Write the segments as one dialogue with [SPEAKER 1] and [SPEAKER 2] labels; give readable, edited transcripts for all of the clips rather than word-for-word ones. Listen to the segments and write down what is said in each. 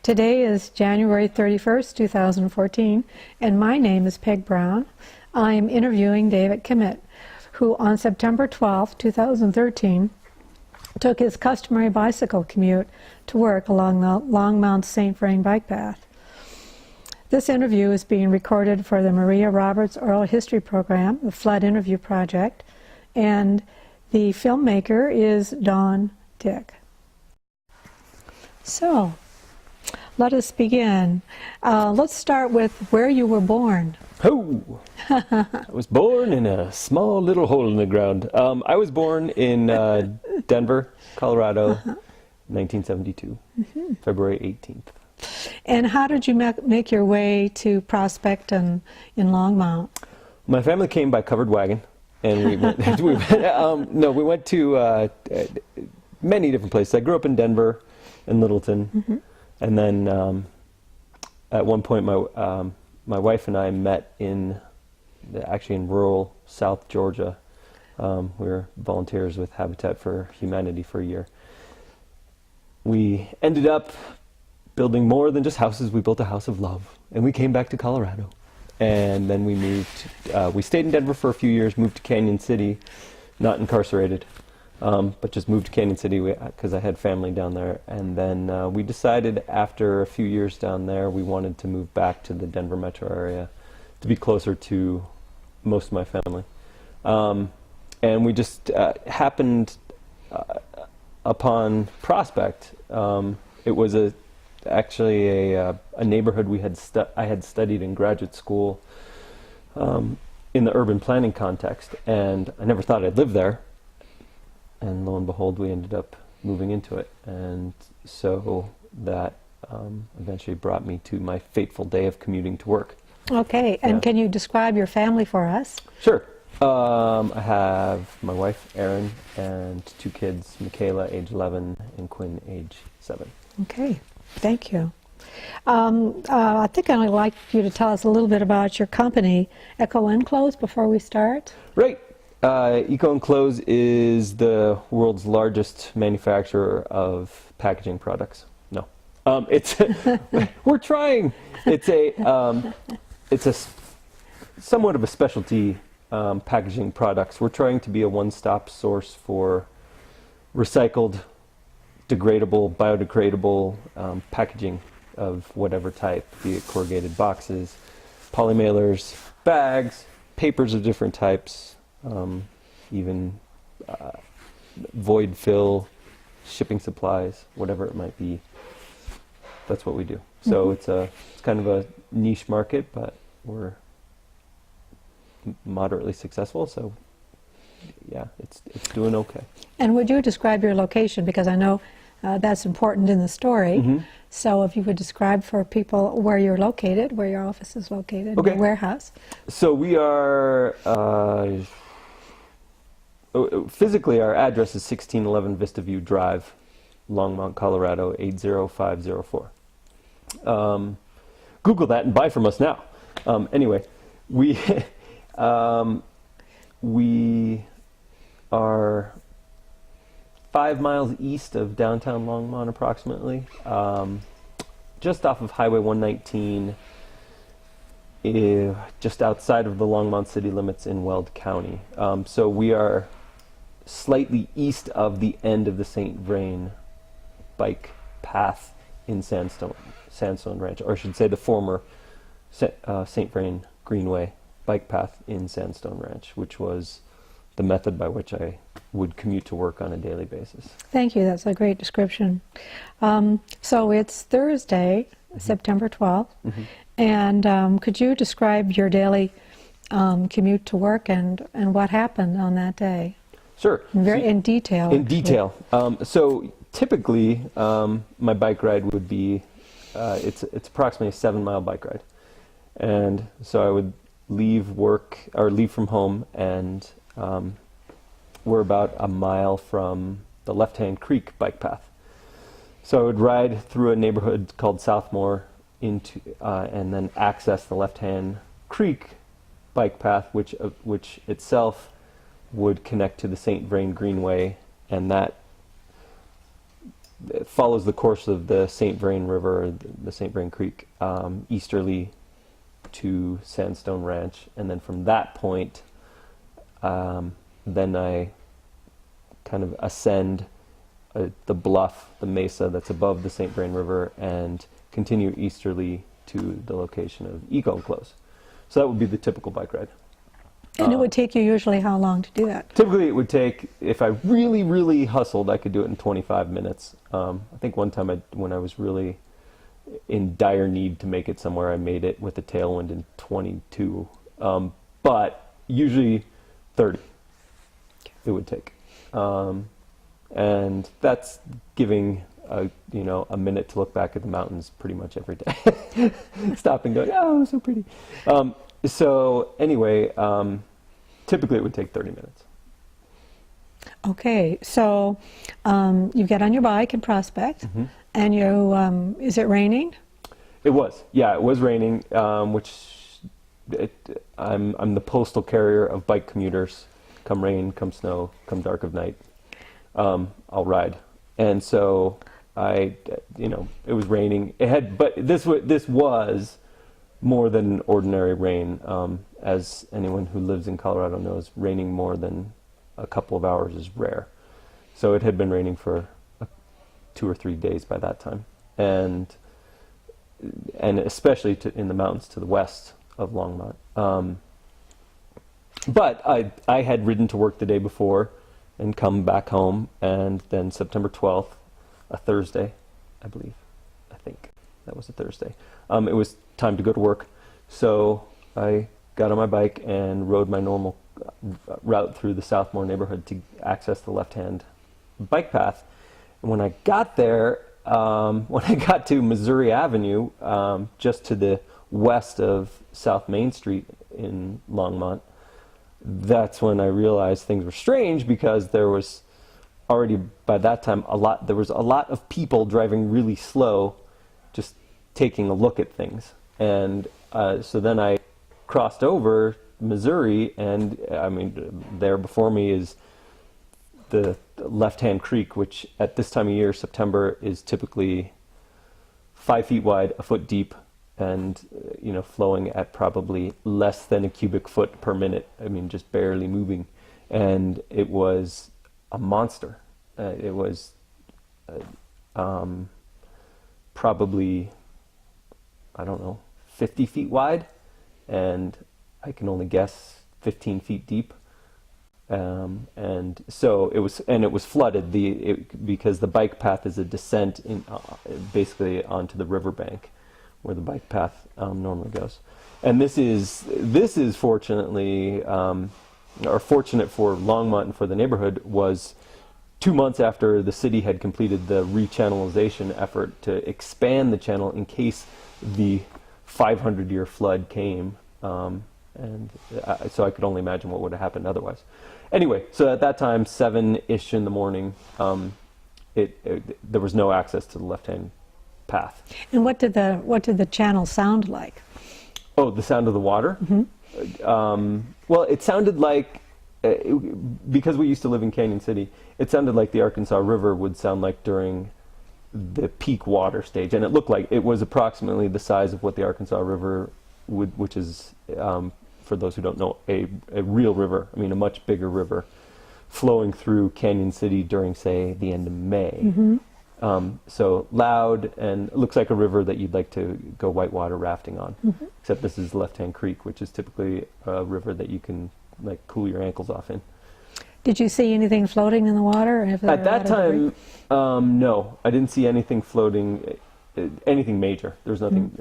[SPEAKER 1] Today is January 31st, 2014, and my name is Peg Brown. I'm interviewing David Kimmett, who on September 12, 2013, took his customary bicycle commute to work along the Longmont St. Vrain bike path. This interview is being recorded for the Maria Roberts Oral History Program, the Flood Interview Project, and the filmmaker is Dawn Dick. So, let us begin. Let's start with where you were born.
[SPEAKER 2] Oh, I was born in a small little hole in the ground. I was born in Denver, Colorado, 1972, February 18th.
[SPEAKER 1] And how did you make your way to Prospect and in Longmont?
[SPEAKER 2] My family came by covered wagon, and we went to many different places. I grew up in Denver and Littleton, and then at one point my wife and I met actually in rural South Georgia. We were volunteers with Habitat for Humanity for a year. We ended up building more than just houses. We built a house of love, and we came back to Colorado. And then we moved, we stayed in Denver for a few years, moved to Canyon City, not incarcerated, but just moved to Canyon City because I had family down there. And then we decided after a few years down there, we wanted to move back to the Denver metro area to be closer to most of my family. And we just happened upon Prospect. It was actually a neighborhood I had studied in graduate school in the urban planning context, and I never thought I'd live there. And lo and behold, we ended up moving into it, and so that eventually brought me to my fateful day of commuting to work.
[SPEAKER 1] Okay, and can you describe your family for us?
[SPEAKER 2] Sure. I have my wife, Erin, and two kids, Michaela, age 11, and Quinn, age 7.
[SPEAKER 1] Okay, thank you. I think I'd like you to tell us a little bit about your company, Echo Enclose, before we start.
[SPEAKER 2] Right. Eco Enclose is the world's largest manufacturer of packaging products. No, it's we're trying. It's a somewhat of a specialty packaging products. We're trying to be a one-stop source for recycled, degradable, biodegradable packaging of whatever type, be it corrugated boxes, polymailers, bags, papers of different types. Even void fill, shipping supplies, whatever it might be. That's what we do. So it's kind of a niche market, but we're moderately successful. So yeah, it's doing okay. And
[SPEAKER 1] would you describe your location, because I know that's important in the story. So if you would describe for people where you're located, where your office is located, your warehouse.
[SPEAKER 2] So we are. Physically, our address is 1611 Vista View Drive, Longmont, Colorado, 80504. Google that and buy from us now. Anyway, we we are 5 miles east of downtown Longmont, approximately, just off of Highway 119, just outside of the Longmont city limits in Weld County. So we are slightly east of the end of the St. Vrain bike path in Sandstone Ranch, or I should say the former St. Vrain Greenway bike path in Sandstone Ranch, which was the method by which I would commute to work on a daily basis.
[SPEAKER 1] Thank you. That's a great description. So it's Thursday, September 12th, and could you describe your daily commute to work and what happened on that day?
[SPEAKER 2] Sure.
[SPEAKER 1] In detail.
[SPEAKER 2] In detail. So typically, my bike ride would be, it's approximately a 7-mile bike ride. And so I would leave from home, and we're about a mile from the Left-Hand Creek bike path. So I would ride through a neighborhood called Southmore and then access the Left-Hand Creek bike path, which itself would connect to the St. Vrain Greenway, and that it follows the course of the St. Vrain River, the St. Vrain Creek, easterly to Sandstone Ranch, and then from that point, then I kind of ascend the bluff, the mesa that's above the St. Vrain River, and continue easterly to the location of Eco Enclose. So that would be the typical bike ride.
[SPEAKER 1] And it would take you usually how long to do that?
[SPEAKER 2] Typically it would take, if I really, really hustled, I could do it in 25 minutes. I think one time when I was really in dire need to make it somewhere, I made it with a tailwind in 22. But usually 30 it would take. And that's giving a minute to look back at the mountains pretty much every day. Stop and go, oh, so pretty. So anyway, typically it would take 30 minutes.
[SPEAKER 1] Okay, so you get on your bike in Prospect, and you, is it raining?
[SPEAKER 2] It was, yeah, it was raining, I'm the postal carrier of bike commuters. Come rain, come snow, come dark of night, I'll ride. And so it was raining. But this was more than ordinary rain. As anyone who lives in Colorado knows, raining more than a couple of hours is rare. So it had been raining for 2 or 3 days by that time, and especially in the mountains to the west of Longmont. But I had ridden to work the day before and come back home, and then September 12th, a Thursday, I think that was a Thursday, it was time to go to work. So I got on my bike and rode my normal route through the Southmore neighborhood to access the left-hand bike path. And when I got there, when I got to Missouri Avenue, just to the west of South Main Street in Longmont, that's when I realized things were strange, because there was already by that time there was a lot of people driving really slow, just taking a look at things. And so then I crossed over Missouri, and I mean, there before me is the left-hand creek, which at this time of year, September, is typically 5 feet wide, a foot deep, and flowing at probably less than a cubic foot per minute. I mean, just barely moving. And it was a monster. It was probably, I don't know, 50 feet wide, and I can only guess 15 feet deep. And so it was flooded because the bike path is a descent basically onto the riverbank, where the bike path normally goes. And this is fortunately, or fortunate for Longmont and for the neighborhood, was 2 months after the city had completed the rechannelization effort to expand the channel in case the 500-year flood came. So I could only imagine what would have happened otherwise. Anyway, so at that time, 7-ish in the morning, there was no access to the left-hand path.
[SPEAKER 1] And what did the channel sound like?
[SPEAKER 2] Oh, the sound of the water? Well, it sounded like, because we used to live in Canyon City, it sounded like the Arkansas River would sound like during the peak water stage. And it looked like it was approximately the size of what the Arkansas River would, which is, for those who don't know, a real river. I mean, a much bigger river flowing through Canyon City during, say, the end of May. So loud, and it looks like a river that you'd like to go whitewater rafting on. Except this is Left-Hand Creek, which is typically a river that you can cool your ankles off in.
[SPEAKER 1] Did you see anything floating in the water?
[SPEAKER 2] At that time, no, I didn't see anything floating, anything major. There was nothing.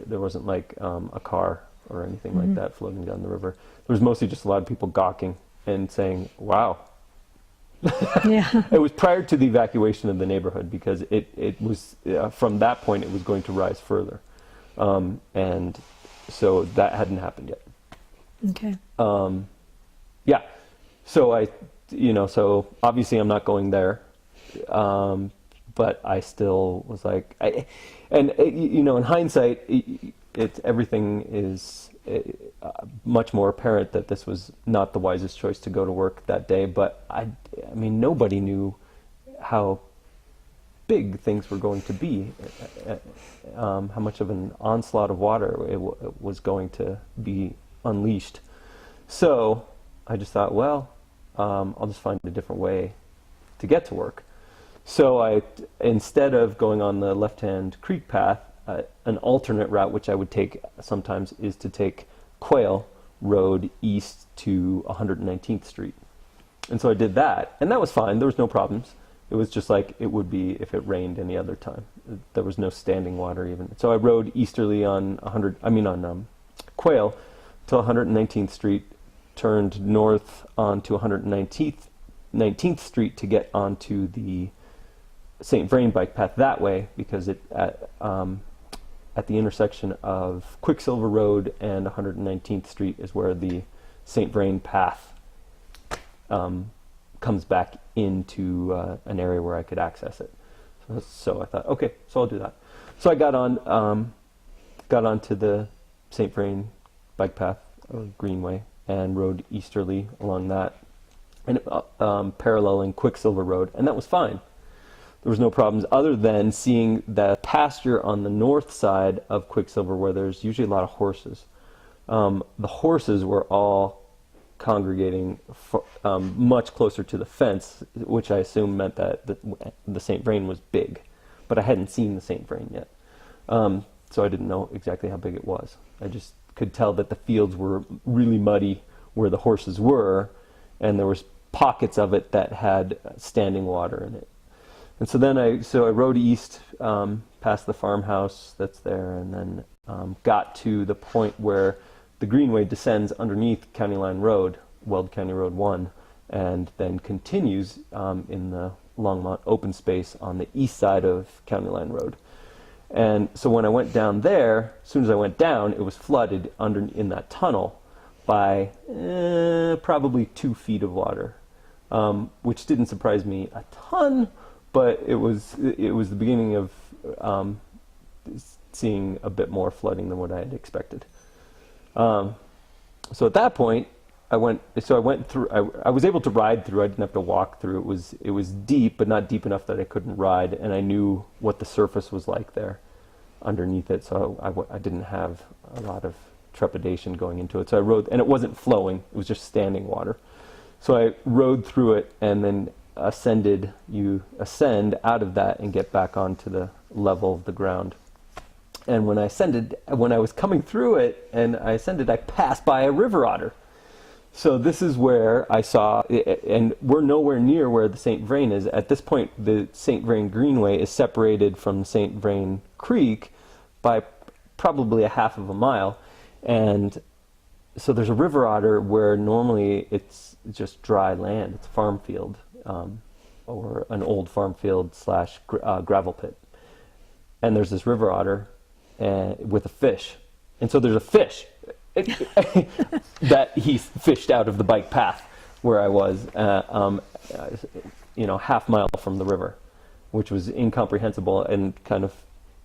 [SPEAKER 2] There wasn't like a car or anything like that floating down the river. There was mostly just a lot of people gawking and saying, "Wow."
[SPEAKER 1] Yeah.
[SPEAKER 2] It was prior to the evacuation of the neighborhood, because it was from that point it was going to rise further, and so that hadn't happened yet.
[SPEAKER 1] Okay.
[SPEAKER 2] Yeah. So so obviously I'm not going there, but I still was like, in hindsight, everything is much more apparent that this was not the wisest choice to go to work that day. But I mean, nobody knew how big things were going to be, how much of an onslaught of water it was going to be unleashed. So I just thought, well, I'll just find a different way to get to work. So instead of going on the left-hand creek path, an alternate route, which I would take sometimes, is to take Quail Road east to 119th Street. And so I did that, and that was fine. There was no problems. It was just like it would be if it rained any other time. There was no standing water even. So I rode easterly on Quail till 119th Street, turned north onto 119th Street to get onto the St. Vrain bike path that way, because at the intersection of Quicksilver Road and 119th Street is where the St. Vrain path comes back into an area where I could access it. So I thought, okay, so I'll do that. So I got onto the St. Vrain bike path or greenway and rode easterly along that, and paralleling Quicksilver Road, and that was fine. There was no problems other than seeing the pasture on the north side of Quicksilver, where there's usually a lot of horses. The horses were all congregating much closer to the fence, which I assume meant that the St. Vrain was big, but I hadn't seen the St. Vrain yet. So I didn't know exactly how big it was. I just could tell that the fields were really muddy where the horses were, and there was pockets of it that had standing water in it. And so then I rode east past the farmhouse that's there, and then got to the point where the greenway descends underneath County Line Road, Weld County Road 1, and then continues in the Longmont open space on the east side of County Line Road. And so when I went down there, as soon as I went down, it was flooded in that tunnel by probably 2 feet of water, which didn't surprise me a ton. But it was the beginning of seeing a bit more flooding than what I had expected. So at that point, I went through. I was able to ride through. I didn't have to walk through. It was deep, but not deep enough that I couldn't ride, and I knew what the surface was like there underneath it. So I didn't have a lot of trepidation going into it. So I rode, and it wasn't flowing. It was just standing water. So I rode through it, and then you ascend out of that and get back onto the level of the ground. And when I was coming through it and I ascended, I passed by a river otter. So this is where I saw, and we're nowhere near where the St. Vrain is. At this point, the St. Vrain Greenway is separated from St. Vrain Creek by probably a half of a mile. And so there's a river otter where normally it's just dry land. It's a farm field. Or an old farm field / gravel pit. And there's this river otter with a fish. And so there's a fish that he fished out of the bike path where I was, half mile from the river, which was incomprehensible and kind of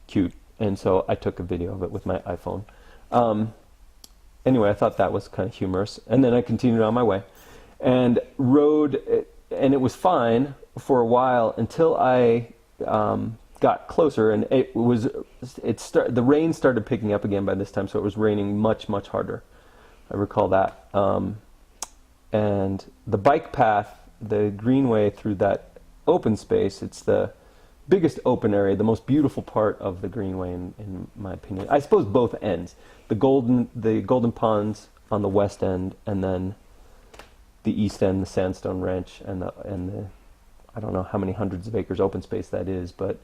[SPEAKER 2] cute. And so I took a video of it with my iPhone. Anyway, I thought that was kind of humorous. And then I continued on my way and rode. And it was fine for a while until I got closer, and the rain started picking up again by this time, so it was raining much, much harder. I recall that. And the bike path, the greenway through that open space, it's the biggest open area, the most beautiful part of the greenway, in my opinion. I suppose both ends. The golden ponds on the west end, and then the east end, the Sandstone Ranch, and the I don't know how many hundreds of acres open space that is, but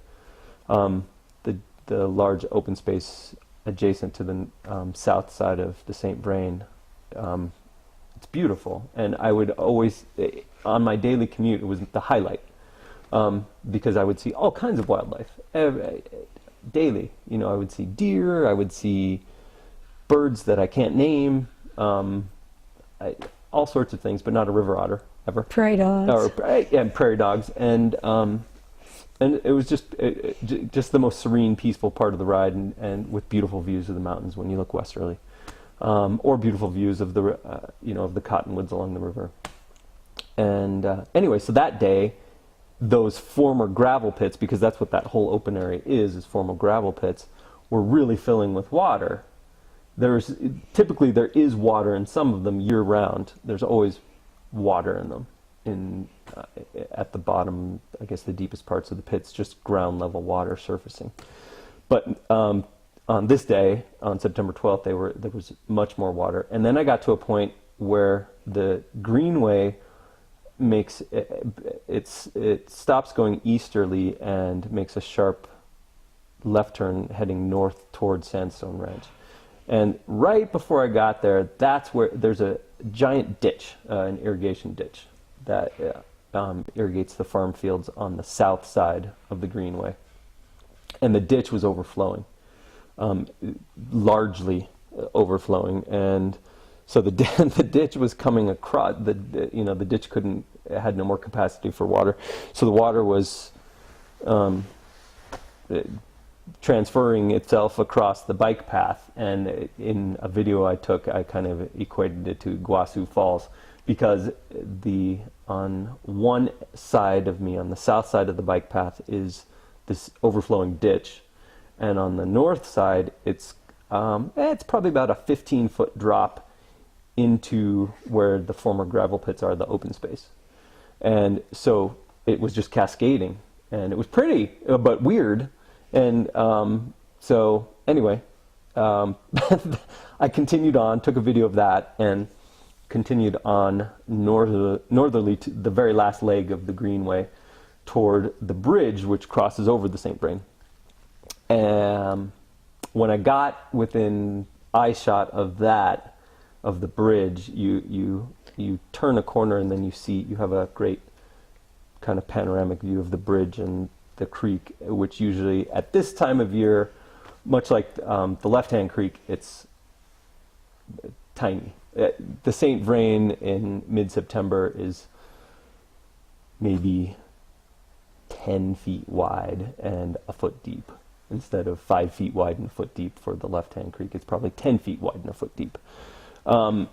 [SPEAKER 2] the large open space adjacent to the south side of the St. Vrain, it's beautiful. And I would always, on my daily commute, it was the highlight, because I would see all kinds of wildlife daily. I would see deer, I would see birds that I can't name, all sorts of things, but not a river otter ever.
[SPEAKER 1] Prairie dogs.
[SPEAKER 2] And prairie dogs, and it was just the most serene, peaceful part of the ride, and with beautiful views of the mountains when you look westerly, or beautiful views of of the cottonwoods along the river. And anyway, so that day, those former gravel pits, because that's what that whole open area is former gravel pits, were really filling with water. Typically there is water in some of them year round. There's always water in them. At the bottom, I guess the deepest parts of the pits, just ground level water surfacing. But on this day, on September 12th, there was much more water. And then I got to a point where the greenway it stops going easterly and makes a sharp left turn heading north towards Sandstone Ranch. And right before I got there, that's where there's a giant ditch, an irrigation ditch that irrigates the farm fields on the south side of the greenway. And the ditch was overflowing, largely overflowing. And so the ditch was coming across, the ditch had no more capacity for water. So the water was transferring itself across the bike path, and in a video I took, I kind of equated it to Iguazu Falls, because on one side of me, on the south side of the bike path, is this overflowing ditch, and on the north side, it's probably about a 15-foot drop into where the former gravel pits are, the open space. And so it was just cascading, and it was pretty, but weird. And so anyway, I continued on, took a video of that, and continued on northerly to the very last leg of the greenway toward the bridge, which crosses over the St. Vrain. And when I got within eye shot of the bridge, you turn a corner, and then you have a great kind of panoramic view of the bridge and the creek, which usually at this time of year, much like the left-hand creek, it's tiny. The St. Vrain in mid-September is maybe 10 feet wide and a foot deep. Instead of 5 feet wide and a foot deep for the left-hand creek, it's probably 10 feet wide and a foot deep. And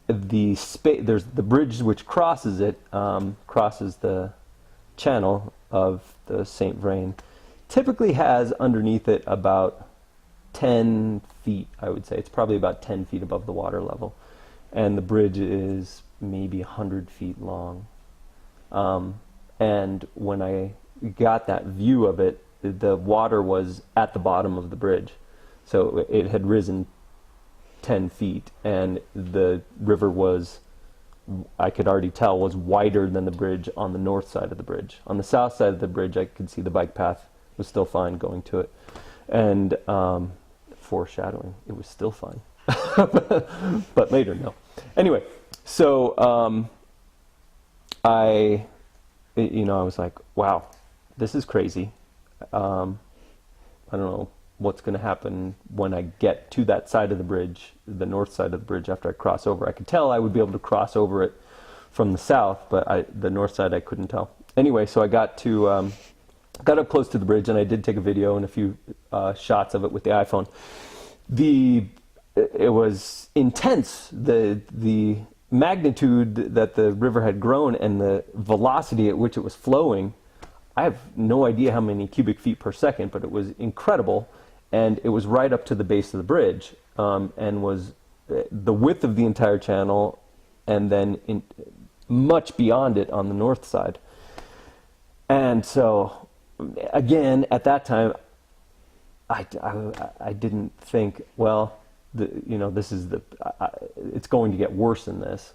[SPEAKER 2] there's the bridge which crosses it, crosses the channel of the St. Vrain, typically has underneath it about 10 feet, I would say. It's probably about 10 feet above the water level. And the bridge is maybe 100 feet long. And when I got that view of it, the water was at the bottom of the bridge. So it had risen 10 feet, and the river was, I could already tell, was wider than the bridge on the north side of the bridge. On the south side of the bridge, I could see the bike path was still fine going to it. And foreshadowing, it was still fine. But later, no. Anyway, so I was like, wow, this is crazy. I don't know what's going to happen when I get to that side of the bridge, the north side of the bridge, after I cross over. I could tell I would be able to cross over it from the south, but the north side I couldn't tell. Anyway, so I got up close to the bridge, and I did take a video and a few shots of it with the iPhone. It was intense, the magnitude that the river had grown and the velocity at which it was flowing. I have no idea how many cubic feet per second, but it was incredible. And it was right up to the base of the bridge, and was the width of the entire channel, and then much beyond it on the north side. And so, again, at that time, I didn't think, well, this is it's going to get worse than this,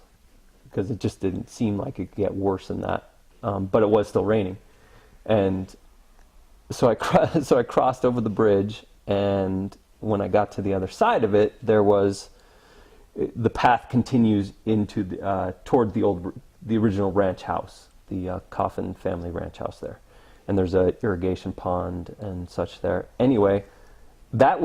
[SPEAKER 2] because it just didn't seem like it could get worse than that. But it was still raining, and so I crossed over the bridge. And when I got to the other side of it, the path continues into toward the original ranch house, the Coffin family ranch house there, and there's a irrigation pond and such there. Anyway, that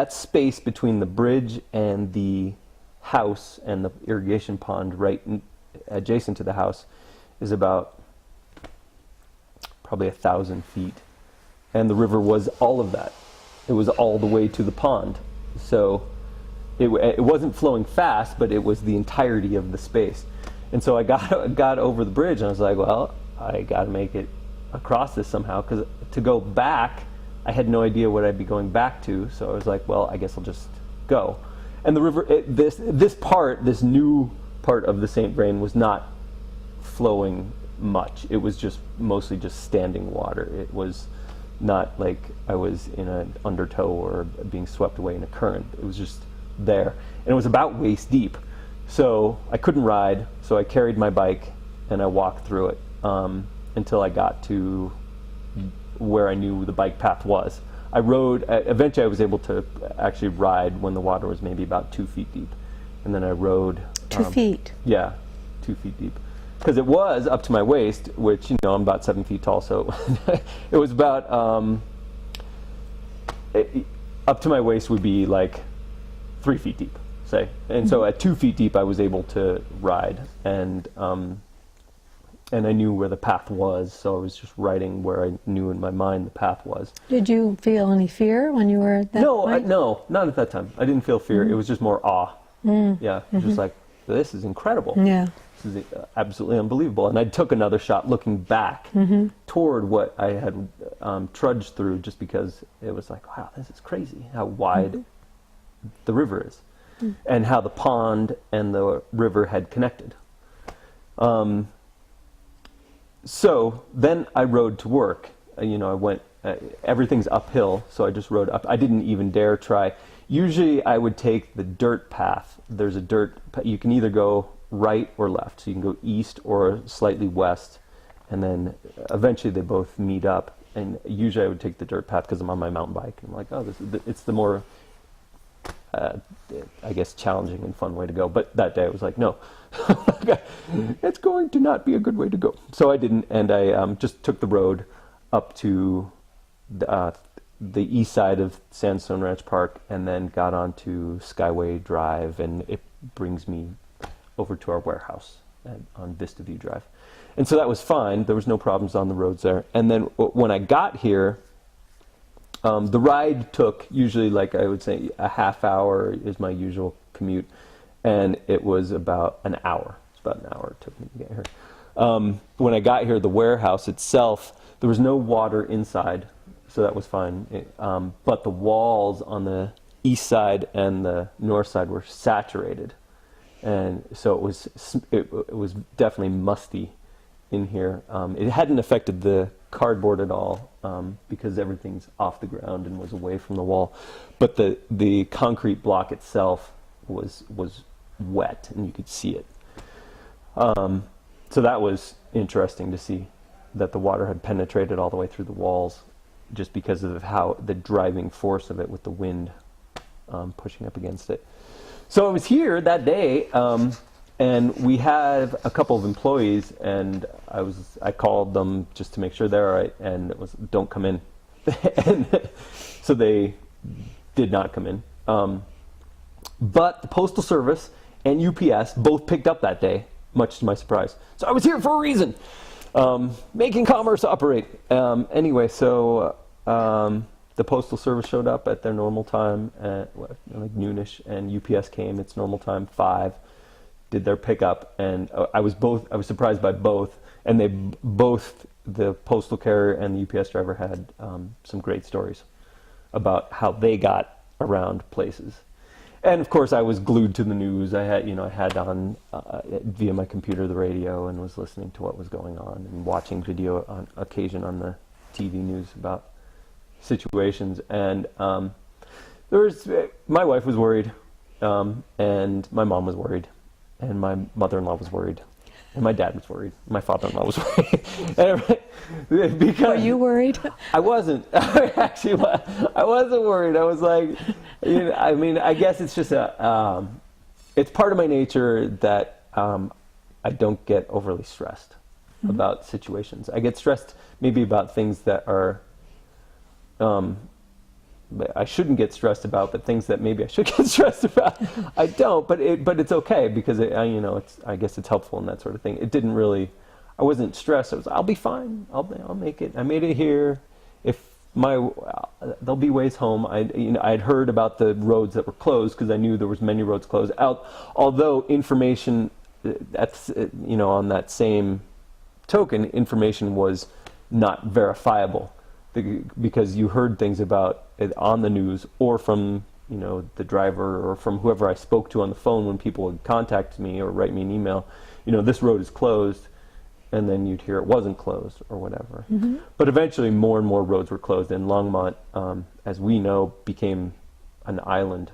[SPEAKER 2] space between the bridge and the house and the irrigation pond right adjacent to the house is about probably 1,000 feet. And the river was all of that. It was all the way to the pond. So it wasn't flowing fast, but it was the entirety of the space. And so I got over the bridge, and I was like, well, I got to make it across this somehow, because to go back, I had no idea what I'd be going back to. So I was like, well, I guess I'll just go. And the river, this new part of the St. Vrain was not flowing much. It was just mostly just standing water. It was not like I was in an undertow or being swept away in a current. It was just there. And it was about waist deep. So I couldn't ride, so I carried my bike and I walked through it until I got to where I knew the bike path was. I rode, eventually I was able to actually ride when the water was maybe about 2 feet deep. And then I rode.
[SPEAKER 1] 2 feet?
[SPEAKER 2] Yeah, 2 feet deep. Because it was up to my waist, which, you know, I'm about 7 feet tall, so it was about, up to my waist would be like 3 feet deep, say. And so at 2 feet deep, I was able to ride. And I knew where the path was, so I was just riding where I knew in my mind the path was.
[SPEAKER 1] Did you feel any fear when you were at that point?
[SPEAKER 2] No, not at that time. I didn't feel fear. It was just more awe. Yeah, it was just like, this is incredible.
[SPEAKER 1] Yeah.
[SPEAKER 2] This is absolutely unbelievable. And I took another shot looking back toward what I had trudged through, just because it was like, wow, this is crazy how wide the river is and how the pond and the river had connected. So then I rode to work. You know, I went, everything's uphill, so I just rode up. I didn't even dare try. Usually I would take the dirt path. There's a dirt, you can either go right or left. So you can go east or slightly west, and then eventually they both meet up. And usually I would take the dirt path because I'm on my mountain bike. I'm like, oh, it's the more, I guess, challenging and fun way to go. But that day I was like, no, it's going to not be a good way to go. So I didn't, and I just took the road up to the east side of Sandstone Ranch Park, and then got onto Skyway Drive, and it brings me over to our warehouse on Vista View Drive. And so that was fine. There was no problems on the roads there. And then when I got here, the ride took usually, like I would say, a half hour is my usual commute. And it was about an hour. It's about an hour it took me to get here. When I got here, the warehouse itself, there was no water inside, so that was fine. But the walls on the east side and the north side were saturated. And so it was definitely musty in here. It hadn't affected the cardboard at all because everything's off the ground and was away from the wall. But the concrete block itself was wet, and you could see it. So that was interesting to see that the water had penetrated all the way through the walls, just because of how the driving force of it with the wind pushing up against it. So I was here that day, and we had a couple of employees, and I called them just to make sure they're all right, and it was, don't come in. And so they did not come in. But the Postal Service and UPS both picked up that day, much to my surprise. So I was here for a reason, making commerce operate. Anyway, so the Postal Service showed up at their normal time at like noonish, and UPS came its normal time, 5, did their pickup, and I was surprised by both, and the postal carrier and the UPS driver had some great stories about how they got around places. And of course I was glued to the news. I had on via my computer the radio, and was listening to what was going on and watching video on occasion on the TV news about situations. And my wife was worried, and my mom was worried, and my mother-in-law was worried, and my dad was worried. My father-in-law was worried. Because
[SPEAKER 1] were you worried?
[SPEAKER 2] I wasn't. Actually, I wasn't worried. I was like, I mean, I guess it's just it's part of my nature that I don't get overly stressed about situations. I get stressed maybe about things that are I shouldn't get stressed about, but things that maybe I should get stressed about, I don't. But it's okay, because I guess it's helpful and that sort of thing. It didn't really. I wasn't stressed. I'll be fine. I'll make it. I made it here. There'll be ways home. I'd heard about the roads that were closed, because I knew there was many roads closed. Although information that's on that same token, information was not verifiable because you heard things about it on the news or from the driver or from whoever I spoke to on the phone when people would contact me or write me an email. This road is closed, and then you'd hear it wasn't closed or whatever. Mm-hmm. But eventually, more and more roads were closed, and Longmont, as we know, became an island.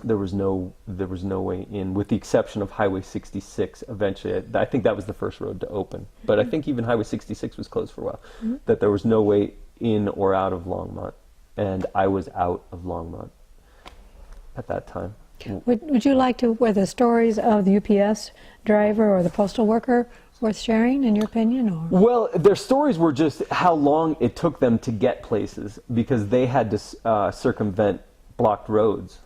[SPEAKER 2] There was no way in, with the exception of Highway 66. Eventually, I think that was the first road to open. But I think even Highway 66 was closed for a while. Mm-hmm. That there was no way in or out of Longmont, and I was out of Longmont at that time.
[SPEAKER 1] Would you like to, were the stories of the UPS driver or the postal worker worth sharing, in your opinion? Or?
[SPEAKER 2] Well, their stories were just how long it took them to get places because they had to circumvent blocked roads.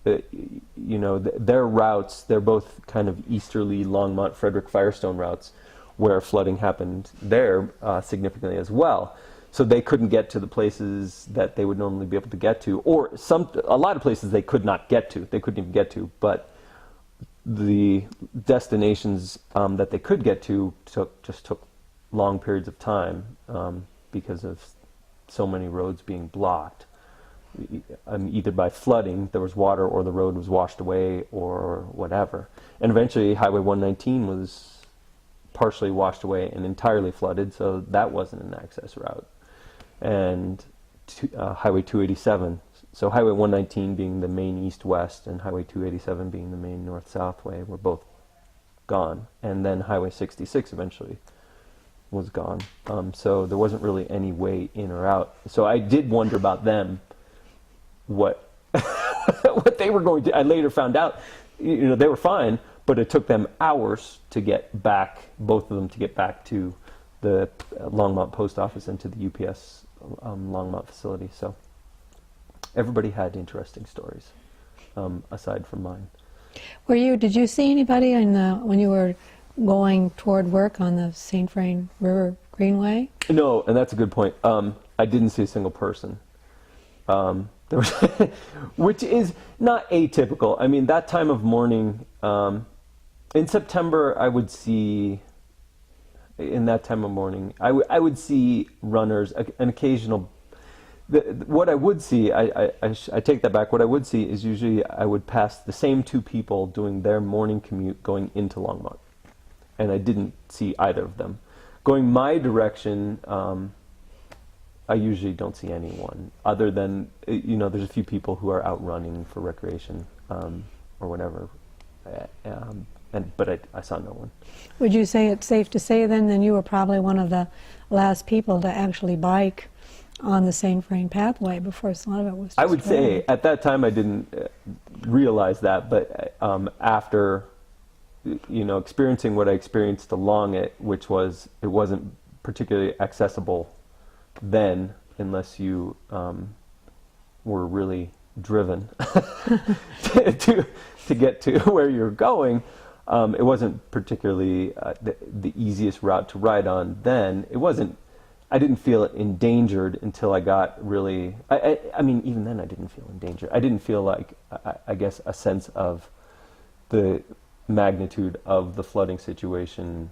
[SPEAKER 2] Their routes, they're both kind of easterly Longmont, Frederick, Firestone routes where flooding happened there significantly as well. So they couldn't get to the places that they would normally be able to get to, or a lot of places they could not get to. They couldn't even get to, but the destinations that they could get to took long periods of time because of so many roads being blocked. Either by flooding, there was water, or the road was washed away, or whatever. And eventually, Highway 119 was partially washed away and entirely flooded, so that wasn't an access route. And Highway 287, so Highway 119 being the main east-west, and Highway 287 being the main north-south way, were both gone. And then Highway 66 eventually was gone. So there wasn't really any way in or out. So I did wonder about them, what what they were going to. I later found out, they were fine, but it took them hours to get back, both of them to get back to the Longmont post office and to the UPS Longmont facility. So everybody had interesting stories, aside from mine.
[SPEAKER 1] Did you see anybody when you were going toward work on the St. Vrain River Greenway? No,
[SPEAKER 2] and that's a good point. I didn't see a single person. There was which is not atypical. I mean, that time of morning, in September, I would see, in that time of morning, I would see runners, an occasional, what I would see, I take that back, what I would see is usually I would pass the same two people doing their morning commute going into Longmont. And I didn't see either of them. Going my direction, I usually don't see anyone other than, there's a few people who are out running for recreation or whatever. But I saw no one. Would you say it's safe to say then you were probably one of the last people to actually bike on the St. Vrain pathway before a lot of it was destroyed? I would say at that time I didn't realize that, but after experiencing what I experienced along it, which was it wasn't particularly accessible then, unless you were really driven to get to where you're going. It wasn't particularly the easiest route to ride on then. It wasn't. I didn't feel endangered until I got really. I mean, even then, I didn't feel endangered. I didn't feel like, I guess, a sense of the magnitude of the flooding situation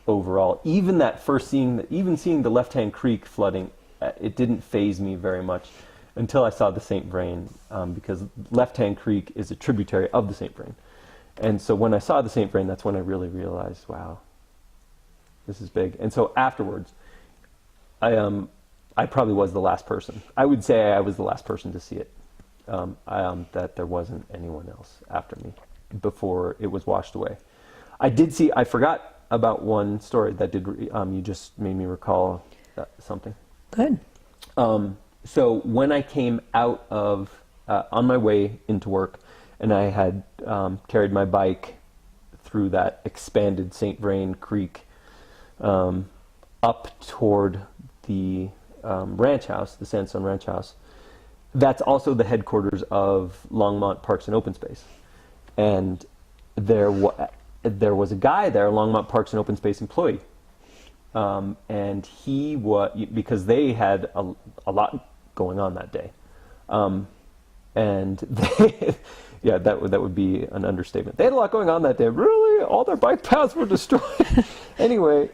[SPEAKER 2] overall. Even that first seeing the Left-Hand Creek flooding, it didn't faze me very much until I saw the St. Vrain, because Left-Hand Creek is a tributary of the St. Vrain. And so when I saw the St. Vrain, that's when I really realized, wow, this is big. And so afterwards, I probably was the last person. I would say I was the last person to see it, that there wasn't anyone else after me before it was washed away. I forgot about one story that you just made me recall something. Good. So when I came out of, on my way into work, and I had carried my bike through that expanded St. Vrain Creek up toward the ranch house, the Sandstone Ranch House, that's also the headquarters of Longmont Parks and Open Space. And there was a guy there, a Longmont Parks and Open Space employee. And because they had a lot going on that day. and they, yeah, that would be an understatement. They had a lot going on that day. Really, all their bike paths were destroyed. Anyway,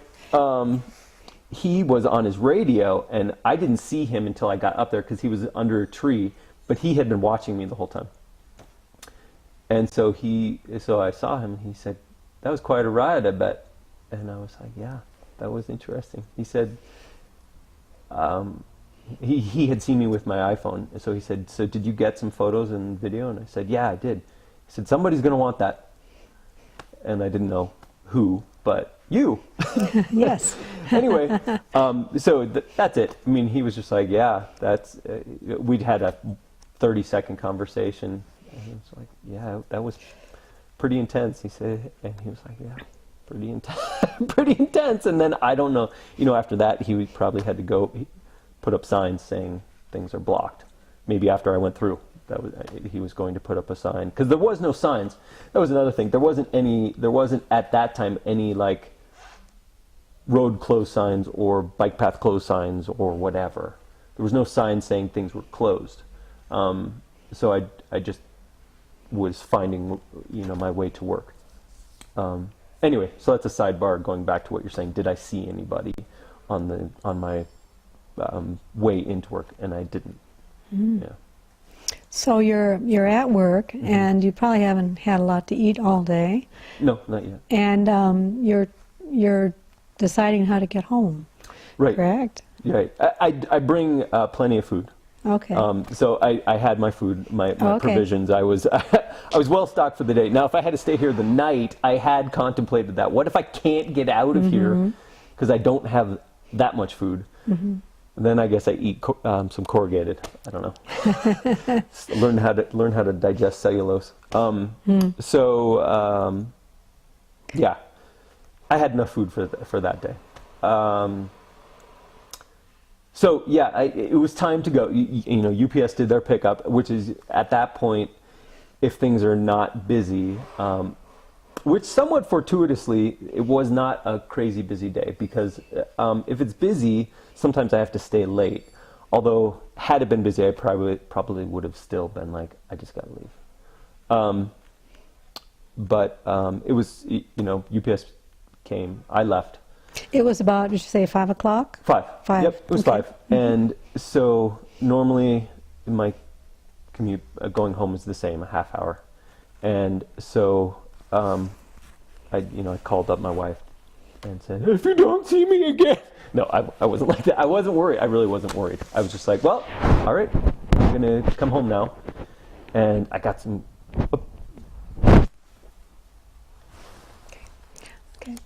[SPEAKER 2] he was on his radio, and I didn't see him until I got up there because he was under a tree, but he had been watching me the whole time. And so I saw him, and he said, "That was quite a ride, I bet." And I was like, "Yeah, that was interesting." He said, he had seen me with my iPhone, so he said, "So did you get some photos and video?" And I said, "Yeah, I did." He said, "Somebody's going to want that." And I didn't know who, but you.
[SPEAKER 1] Yes.
[SPEAKER 2] Anyway, so that's it. I mean, he was just like, "Yeah, that's." We'd had a 30-second conversation, and he was like, "Yeah, that was pretty intense." He said, and he was like, "Yeah, pretty intense, pretty intense." And then I don't know, after that, he probably had to go put up signs saying things are blocked. Maybe after I went through, he was going to put up a sign because there was no signs. That was another thing. There wasn't at that time any like road closed signs or bike path closed signs or whatever. There was no sign saying things were closed. So I just was finding my way to work. Anyway, so that's a sidebar. Going back to what you're saying, did I see anybody on my way into work? And I didn't. Yeah.
[SPEAKER 1] So you're at work, and you probably haven't had a lot to eat all day.
[SPEAKER 2] No, not yet.
[SPEAKER 1] And you're deciding how to get home.
[SPEAKER 2] Right.
[SPEAKER 1] Correct.
[SPEAKER 2] Right. I bring plenty of food.
[SPEAKER 1] Okay.
[SPEAKER 2] So I had my food, my provisions. I was well stocked for the day. Now, if I had to stay here the night, I had contemplated that. What if I can't get out of here because I don't have that much food? Then I guess I eat some corrugated. I don't know. learn how to digest cellulose. So yeah, I had enough food for that day. So yeah, it was time to go. UPS did their pickup, which is at that point, if things are not busy, which somewhat fortuitously, it was not a crazy busy day because if it's busy, sometimes I have to stay late. Although had it been busy, I probably would have still been like, I just gotta leave. But it was, UPS came, I left.
[SPEAKER 1] It was about, did you say 5 o'clock?
[SPEAKER 2] 5.
[SPEAKER 1] 5.
[SPEAKER 2] Yep, it was 5. And so normally my commute going home is the same, a half hour. And so I called up my wife and said, "If you don't see me again." No, I wasn't like that. I wasn't worried. I really wasn't worried. I was just like, well, all right, I'm going to come home now. And I got some...
[SPEAKER 1] Okay.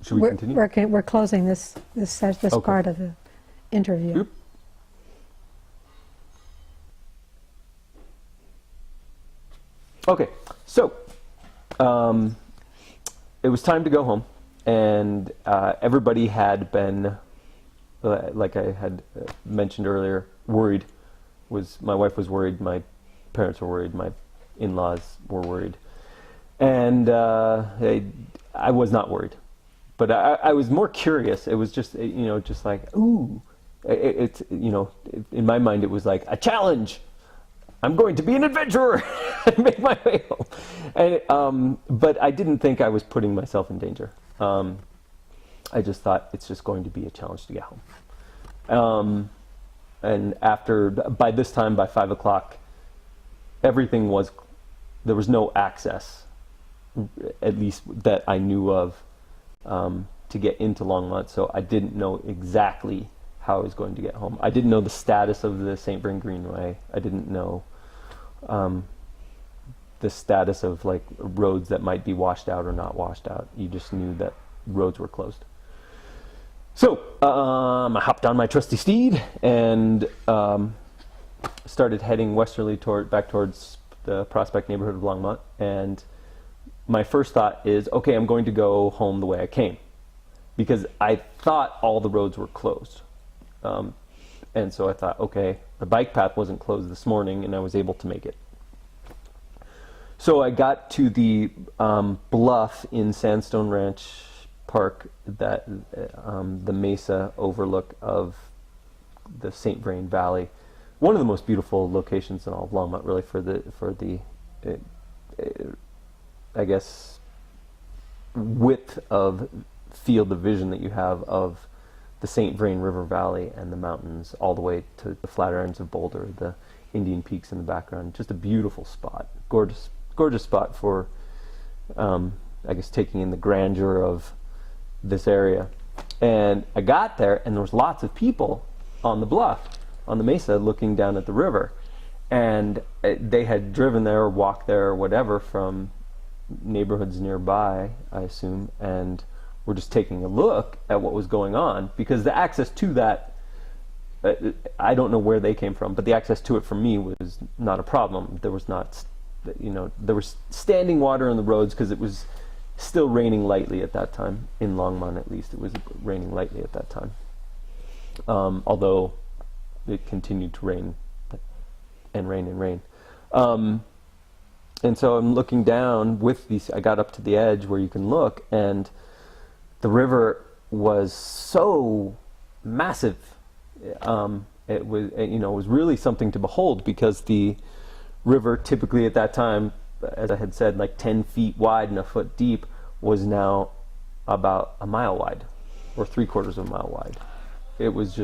[SPEAKER 2] Should we continue?
[SPEAKER 1] We're closing this part of the interview.
[SPEAKER 2] Oop. Okay, so it was time to go home, and everybody had been, like I had mentioned earlier, worried. My wife was worried, my parents were worried, my in-laws were worried, and I was not worried, but I was more curious. It was just just like, ooh, it's in my mind it was like a challenge. I'm going to be an adventurer and make my way home. And, but I didn't think I was putting myself in danger. I just thought it's just going to be a challenge to get home. And by this time, by 5 o'clock, there was no access, at least that I knew of, to get into Longmont. So I didn't know exactly how I was going to get home. I didn't know the status of the St. Vrain Greenway. I didn't know the status of like roads that might be washed out or not washed out. You just knew that roads were closed. So I hopped on my trusty steed and started heading westerly back towards the Prospect neighborhood of Longmont. And my first thought is, okay, I'm going to go home the way I came, because I thought all the roads were closed. And so I thought, okay, the bike path wasn't closed this morning, and I was able to make it. So I got to the bluff in Sandstone Ranch Park, that the mesa overlook of the St. Vrain Valley, one of the most beautiful locations in all of Longmont, really, for the I guess width of field of vision that you have of the St. Vrain River Valley and the mountains all the way to the flat irons of Boulder, the Indian Peaks in the background. Just a beautiful spot, gorgeous spot for I guess taking in the grandeur of this area. And I got there, and there was lots of people on the bluff, on the mesa, looking down at the river. And they had driven there or walked there or whatever from neighborhoods nearby, I assume, and were just taking a look at what was going on, because the access to that, I don't know where they came from, but the access to it for me was not a problem. There was not, there was standing water on the roads because it was still raining lightly at that time. In Longmont, at least, it was raining lightly at that time. Although it continued to rain and rain and rain. And so I'm looking down with these, I got up to the edge where you can look, and the river was so massive. It was, it was really something to behold, because the river, typically at that time, as I had said, like 10 feet wide and a foot deep, was now about a mile wide, or 3/4 of a mile wide. It was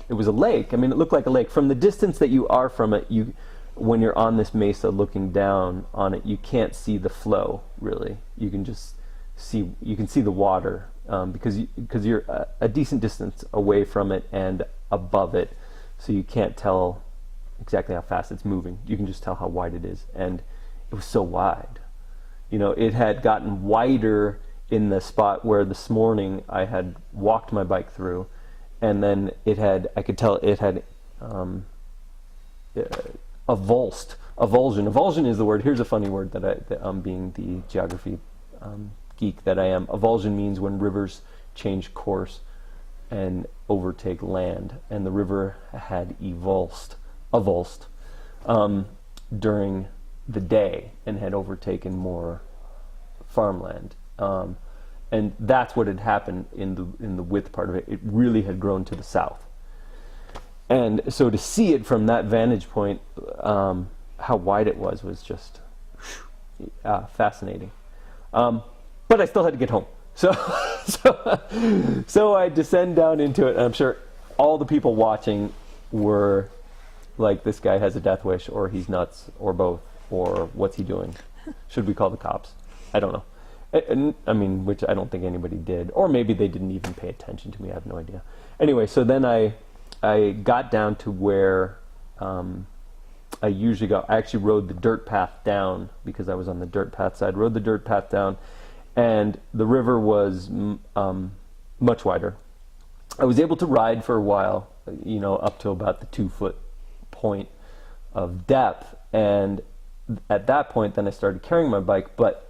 [SPEAKER 2] a lake. I mean, it looked like a lake. From the distance that you are from it, when you're on this mesa looking down on it, you can't see the flow, really. You can just see the water, because you're a decent distance away from it and above it, so you can't tell exactly how fast it's moving. You can just tell how wide it is, and it was so wide. It had gotten wider in the spot where this morning I had walked my bike through, and then I could tell it had avulsed. Avulsion is the word. Here's a funny word that being the geography geek that I am. Avulsion means when rivers change course and overtake land, and the river had avulsed during the day and had overtaken more farmland, and that's what had happened in the width part of it. It really had grown to the south, and so to see it from that vantage point, how wide it was just fascinating. But I still had to get home, so I descend down into it, and I'm sure all the people watching were like, this guy has a death wish, or he's nuts, or both, or what's he doing? Should we call the cops? I don't know. I mean, which I don't think anybody did, or maybe they didn't even pay attention to me. I have no idea. Anyway, so then I got down to where I usually go. I actually rode the dirt path down, because I was on the dirt path side. Rode the dirt path down, and the river was much wider. I was able to ride for a while, up to about the 2-foot point of depth, and at that point then I started carrying my bike. But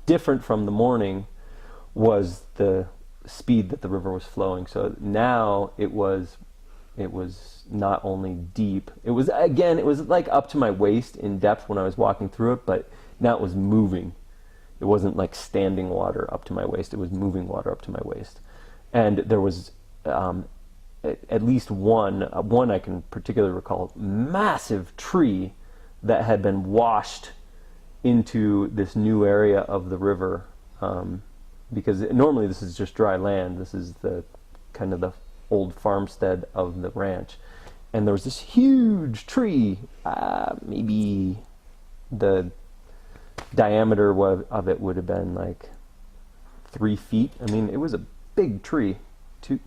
[SPEAKER 2] different from the morning was the speed that the river was flowing. So now it was not only deep, it was like up to my waist in depth when I was walking through it, but now it was moving. It wasn't like standing water up to my waist, it was moving water up to my waist. And there was at least one I can particularly recall, massive tree that had been washed into this new area of the river, because normally this is just dry land. This is the kind of the old farmstead of the ranch, and there was this huge tree, maybe the diameter of it would have been like 3 feet. I mean, it was a big tree, 2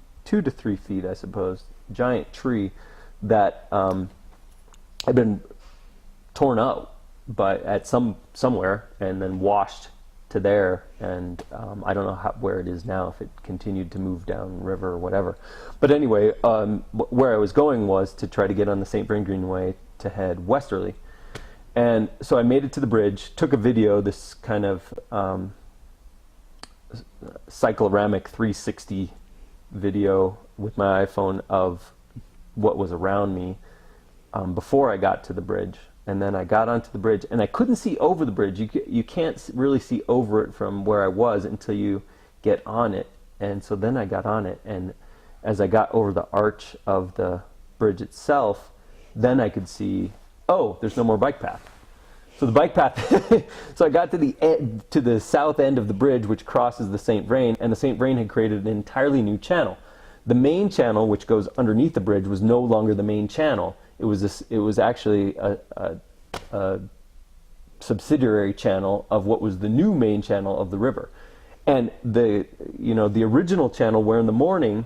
[SPEAKER 2] to 3 feet, I suppose. Giant tree that had been torn out at somewhere and then washed to there, and I don't know where it is now, if it continued to move down river or whatever. But anyway, where I was going was to try to get on the St. Vrain Greenway to head westerly. And so I made it to the bridge, took a video, this kind of cycloramic 360 video with my iPhone of what was around me before I got to the bridge. And then I got onto the bridge, and I couldn't see over the bridge. You can't really see over it from where I was until you get on it. And so then I got on it, and as I got over the arch of the bridge itself, then I could see, oh, there's no more bike path. So the bike path, so I got to the south end of the bridge, which crosses the St. Vrain, and the St. Vrain had created an entirely new channel. The main channel, which goes underneath the bridge, was no longer the main channel. It was actually a subsidiary channel of what was the new main channel of the river. And the original channel, where in the morning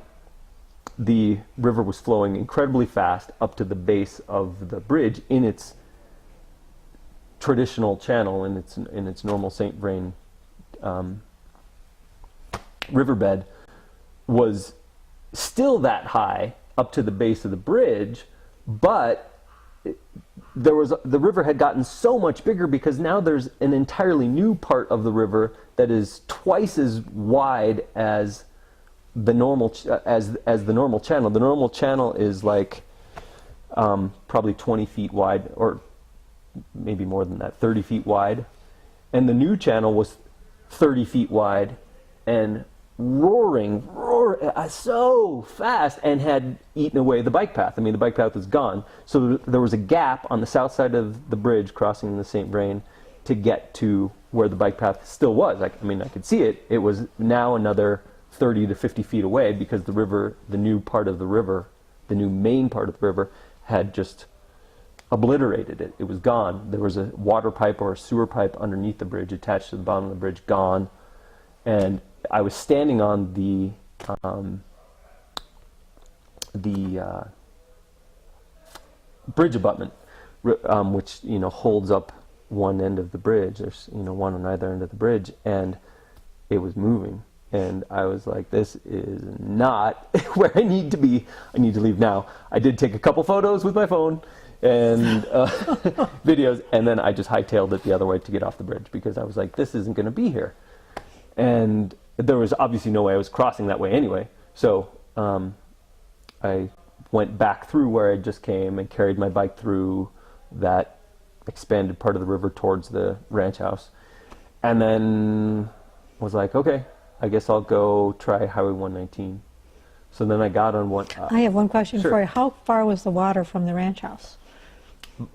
[SPEAKER 2] the river was flowing incredibly fast up to the base of the bridge in its traditional channel, in its normal St. Vrain riverbed, was still that high up to the base of the bridge, but the river had gotten so much bigger because now there's an entirely new part of the river that is twice as wide as the normal as the normal channel. The normal channel is like probably 20 feet wide, or maybe more than that, 30 feet wide, and the new channel was 30 feet wide and roaring so fast, and had eaten away the bike path. I mean, the bike path was gone, so there was a gap on the south side of the bridge crossing the St. Vrain to get to where the bike path still was. I could see it. It was now another 30 to 50 feet away because the river, the new part of the river, the new main part of the river, had just obliterated it. It was gone. There was a water pipe or a sewer pipe underneath the bridge attached to the bottom of the bridge, gone. And I was standing on the bridge abutment, which holds up one end of the bridge. There's one on either end of the bridge, and it was moving. And I was like, this is not where I need to be. I need to leave now. I did take a couple photos with my phone and videos, and then I just hightailed it the other way to get off the bridge because I was like, this isn't going to be here. And there was obviously no way I was crossing that way anyway. So I went back through where I just came and carried my bike through that expanded part of the river towards the ranch house. And then was like, okay, I guess I'll go try Highway 119. So then I got on one.
[SPEAKER 1] I have one question
[SPEAKER 2] sure.
[SPEAKER 1] for you. How far was the water from the ranch house?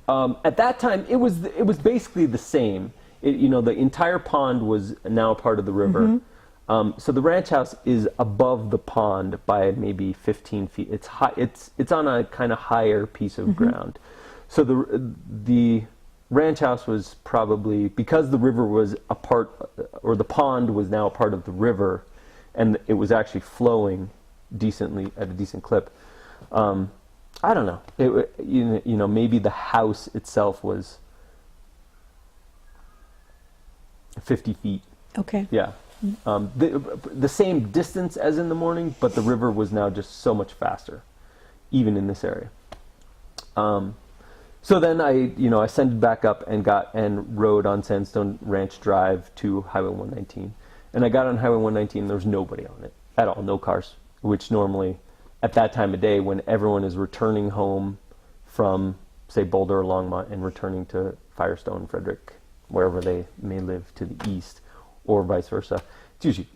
[SPEAKER 2] At that time, it was basically the same. The entire pond was now a part of the river. Mm-hmm. So the ranch house is above the pond by maybe 15 feet. It's high. It's on a kind of higher piece of mm-hmm. ground. So the ranch house was probably, because the river was a part, or the pond was now a part of the river, and it was actually flowing decently at a decent clip. I don't know. Maybe the house itself was 50 feet. Okay. Yeah. The same distance as in the morning, but the river was now just so much faster, even in this area. So then I ascended back up and rode on Sandstone Ranch Drive to Highway 119. And I got on Highway 119, there was nobody on it at all, no cars, which normally at that time of day when everyone is returning home from, say, Boulder or Longmont and returning to Firestone, Frederick, wherever they may live to the east, or vice versa, it's usually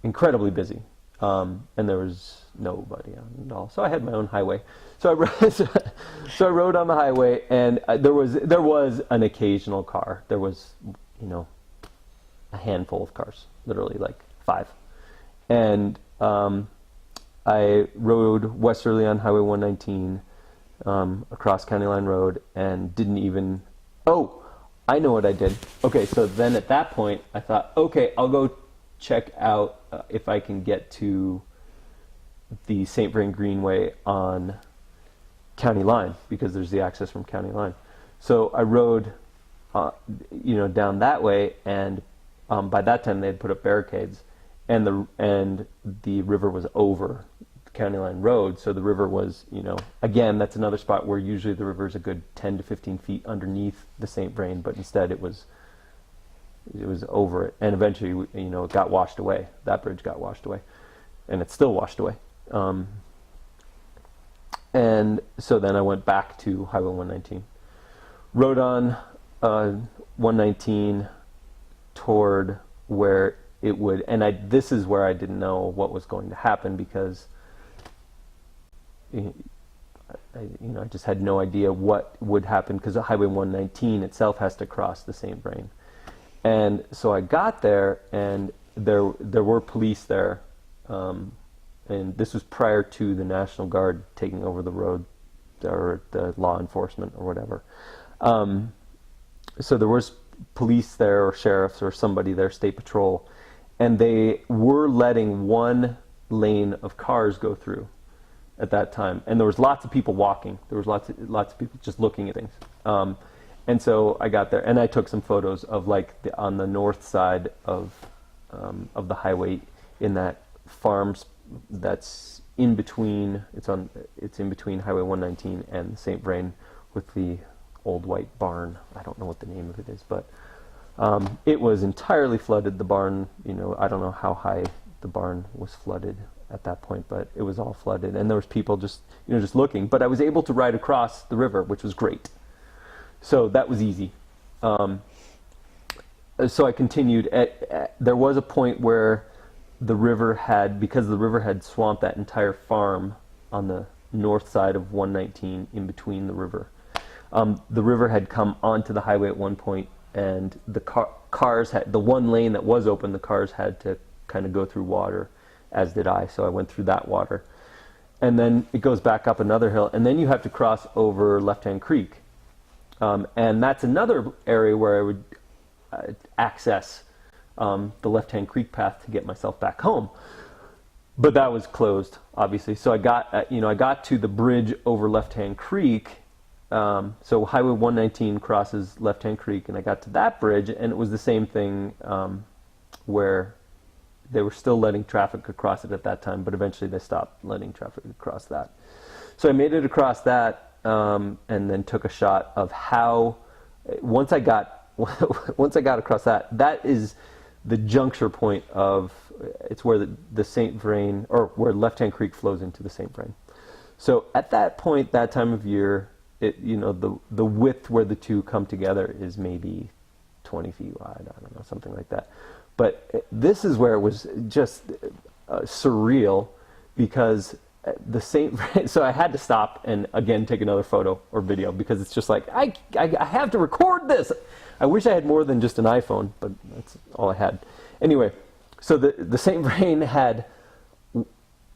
[SPEAKER 2] incredibly busy. And there was nobody on it at all. So I had my own highway. So I rode on the highway, and there was an occasional car. There was, a handful of cars, literally like 5. And I rode westerly on Highway 119 across County Line Road, and didn't even. Oh, I know what I did. Okay, so then at that point, I thought, okay, I'll go check out if I can get to the St. Vrain Greenway on County Line, because there's the access from County Line. So I rode, down that way, and by that time they had put up barricades, and the river was over County Line Road. So the river was, again, that's another spot where usually the river is a good 10 to 15 feet underneath the St. Vrain, but instead it was over it, and eventually, it got washed away. That bridge got washed away, and it's still washed away. And so then I went back to Highway 119, rode on 119 toward where it would, and this is where I didn't know what was going to happen, because I just had no idea what would happen because Highway 119 itself has to cross the St. Vrain. And so I got there, and there were police there, and this was prior to the National Guard taking over the road, or the law enforcement or whatever. So there was police there, or sheriffs, or somebody there, state patrol, and they were letting one lane of cars go through at that time, and there was lots of people walking. There was lots of people just looking at things. And so I got there, and I took some photos of like on the north side of the highway, in that farms that's in between. It's in between Highway 119 and St. Vrain, with the old white barn. I don't know what the name of it is, but it was entirely flooded. The barn, I don't know how high the barn was flooded at that point, but it was all flooded, and there was people just looking. But I was able to ride across the river, which was great. So that was easy. So I continued. There was a point where because the river had swamped that entire farm on the north side of 119, in between the river. The river had come onto the highway at one point, and the cars had, the one lane that was open, the cars had to kind of go through water, as did I. So I went through that water. And then it goes back up another hill, and then you have to cross over Left Hand Creek. And that's another area where I would access the Left Hand Creek path to get myself back home. But that was closed, obviously. So I got to the bridge over Left Hand Creek. So Highway 119 crosses Left Hand Creek, and I got to that bridge, and it was the same thing, where they were still letting traffic across it at that time, but eventually they stopped letting traffic across that. So I made it across that, and then took a shot of how, once I got across that is the juncture point of, it's where the St. Vrain, or where Left Hand Creek flows into the St. Vrain. So at that point, that time of year, the width where the two come together is maybe 20 feet wide, I don't know, something like that. But this is where it was just surreal, because the St. Vrain, so I had to stop and again take another photo or video, because it's just like, I have to record this. I wish I had more than just an iPhone, but that's all I had. Anyway, so the St. Vrain had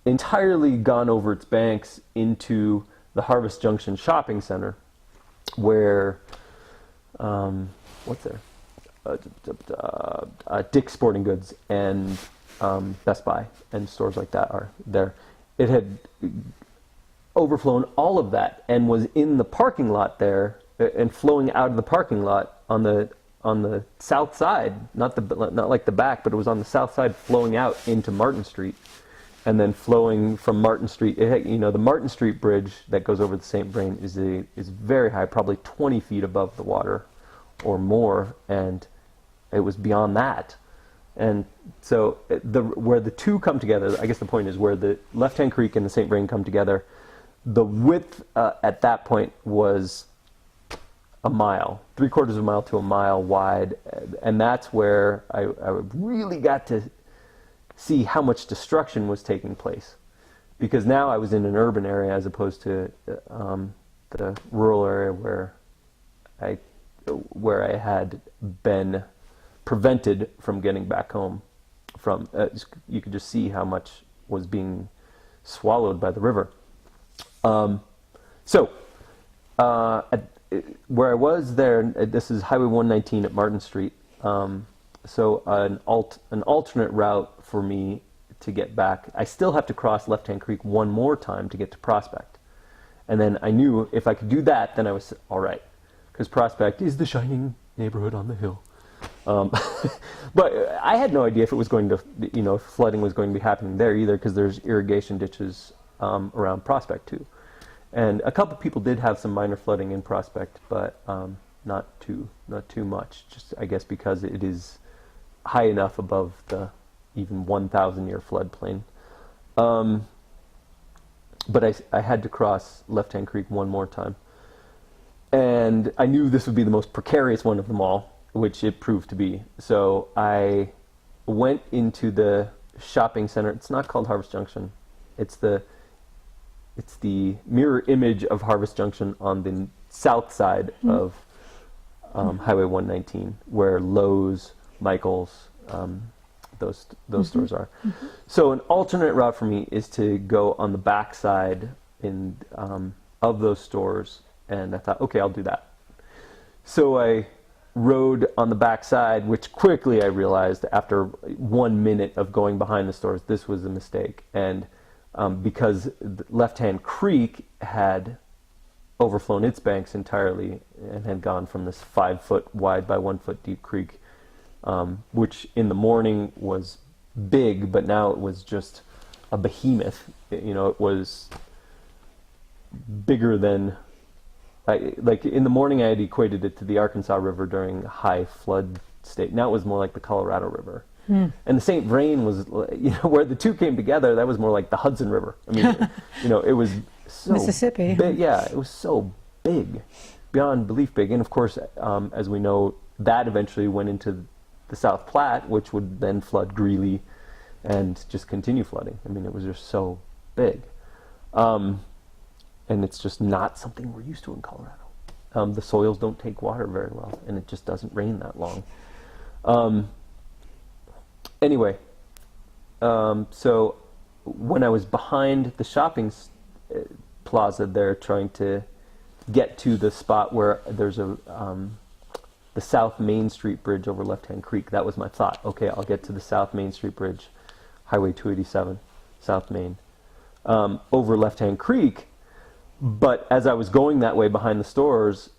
[SPEAKER 2] entirely gone over its banks into the Harvest Junction Shopping Center, where, what's there? Dick's Sporting Goods and Best Buy and stores like that are there. It had overflown all of that and was in the parking lot there, and flowing out of the parking lot on the south side, not like the back, but it was on the south side, flowing out into Martin Street, and then flowing from Martin Street. The Martin Street bridge that goes over the St. Vrain is very high, probably 20 feet above the water or more, and it was beyond that. And so where the two come together, I guess the point is where the Left Hand Creek and the St. Vrain come together, the width at that point was a mile, 3/4 of a mile to a mile wide, and that's where I really got to see how much destruction was taking place, because now I was in an urban area as opposed to the rural area where I had been prevented from getting back home from. You could just see how much was being swallowed by the river. Where I was there, this is Highway 119 at Martin Street. So an alternate route for me to get back, I still have to cross Left Hand Creek one more time to get to Prospect. And then I knew if I could do that, then I was all right, because Prospect is the shining neighborhood on the hill. But I had no idea if it was going to, if flooding was going to be happening there either, because there's irrigation ditches around Prospect too. And a couple people did have some minor flooding in Prospect, but not too much. Just, I guess, because it is high enough above the even 1,000-year floodplain. But I had to cross Left Hand Creek one more time. And I knew this would be the most precarious one of them all, which it proved to be. So I went into the shopping center. It's not called Harvest Junction. It's it's the mirror image of Harvest Junction on the south side of Highway 119, where Lowe's, Michael's, those stores are. So an alternate route for me is to go on the back side of those stores, and I thought, okay, I'll do that. So I rode on the back side, which quickly I realized after 1 minute of going behind the stores, this was a mistake. And because Left Hand Creek had overflown its banks entirely and had gone from this 5 foot wide by 1 foot deep creek, which in the morning was big, but now it was just a behemoth. You know, it was bigger than, like in the morning I had equated it to the Arkansas River during high flood state. Now it was more like the Colorado River. And the St. Vrain was, you know, where the two came together, that was more like the Hudson River. I mean, you know, it was so
[SPEAKER 1] Mississippi.
[SPEAKER 2] big. Yeah, it was so big, beyond belief big. And of course, as we know, that eventually went into the South Platte, which would then flood Greeley and just continue flooding. I mean, it was just so big. And it's just not something we're used to in Colorado. The soils don't take water very well, and it just doesn't rain that long. Anyway, so when I was behind the shopping plaza there, trying to get to the spot where there's the South Main Street Bridge over Left Hand Creek, that was my thought. Okay, I'll get to the South Main Street Bridge, Highway 287, South Main, over Left Hand Creek. But as I was going that way behind the stores,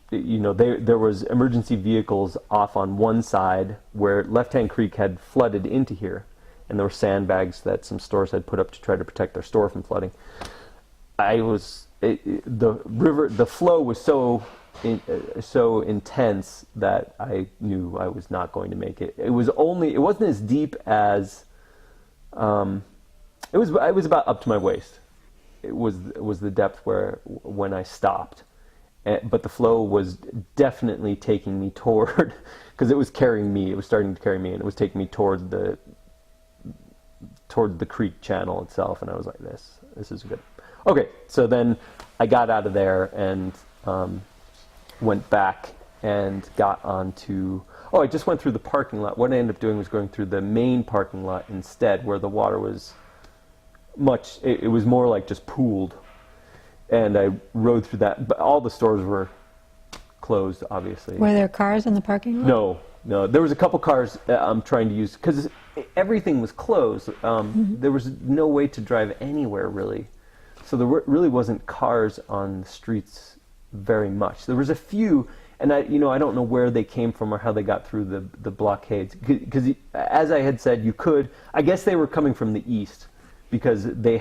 [SPEAKER 2] there was emergency vehicles off on one side where Left Hand Creek had flooded into here, and there were sandbags that some stores had put up to try to protect their store from flooding. The flow was so intense that I knew I was not going to make it. It wasn't as deep as, it was about up to my waist. It was the depth when I stopped. But the flow was definitely taking me toward, because it was carrying me. It was starting to carry me, and it was taking me toward the creek channel itself. And I was like, "This is good." Okay, so then I got out of there and went back and got onto. Oh, I just went through the parking lot. What I ended up doing was going through the main parking lot instead, where the water was much. It was more like just pooled. And I rode through that, but all the stores were closed, obviously.
[SPEAKER 1] Were there cars in the parking lot?
[SPEAKER 2] No. There was a couple cars I'm trying to use, because everything was closed. There was no way to drive anywhere, really. So there really wasn't cars on the streets very much. There was a few, and I don't know where they came from or how they got through the blockades. Because as I had said, I guess they were coming from the east, because they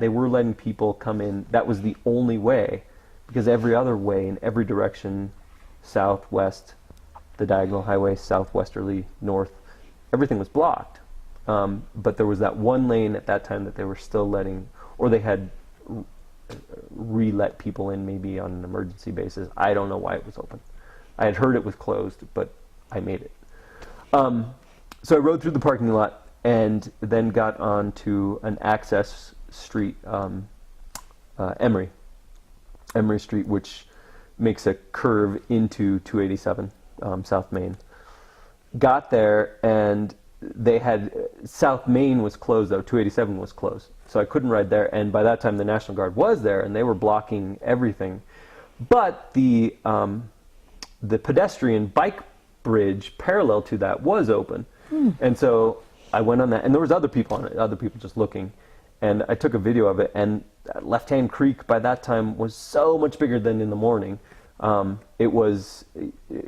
[SPEAKER 2] were letting people come in. That was the only way, because every other way in every direction, south, west, the diagonal highway, southwesterly, north, everything was blocked. But there was that one lane at that time that they were still letting, or they had re-let people in maybe on an emergency basis. I don't know why it was open. I had heard it was closed, but I made it. So I rode through the parking lot, and then got on to an access street, Emory Street, which makes a curve into 287 South Main. Got there, and South Main was closed, though 287 was closed, so I couldn't ride there. And by that time, the National Guard was there, and they were blocking everything. But the pedestrian bike bridge parallel to that was open, and so I went on that, and there was other people on it, other people just looking, and I took a video of it. And Left Hand Creek by that time was so much bigger than in the morning. It was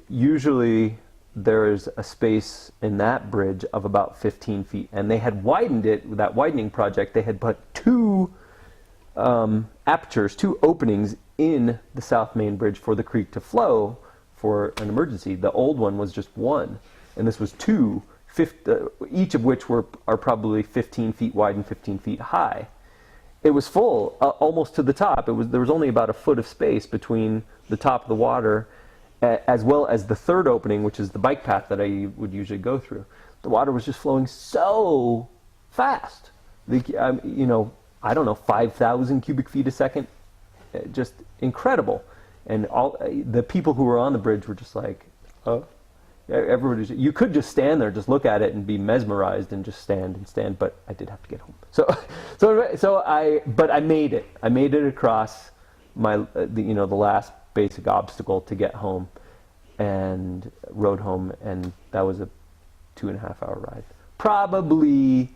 [SPEAKER 2] usually there is a space in that bridge of about 15 feet, and they had widened it with that widening project. They had put two apertures, two openings in the South Main Bridge for the creek to flow for an emergency. The old one was just one, and this was two. Each of which are probably 15 feet wide and 15 feet high. It was full almost to the top. There was only about a foot of space between the top of the water, as well as the third opening, which is the bike path that I would usually go through. The water was just flowing so fast. you know, I don't know, 5,000 cubic feet a second, just incredible. And all the people who were on the bridge were just like, oh. Everybody, you could just stand there, just look at it, and be mesmerized, and just stand and stand. But I did have to get home. But I made it. I made it across the last basic obstacle to get home, and rode home, and that was a 2.5 hour ride. Probably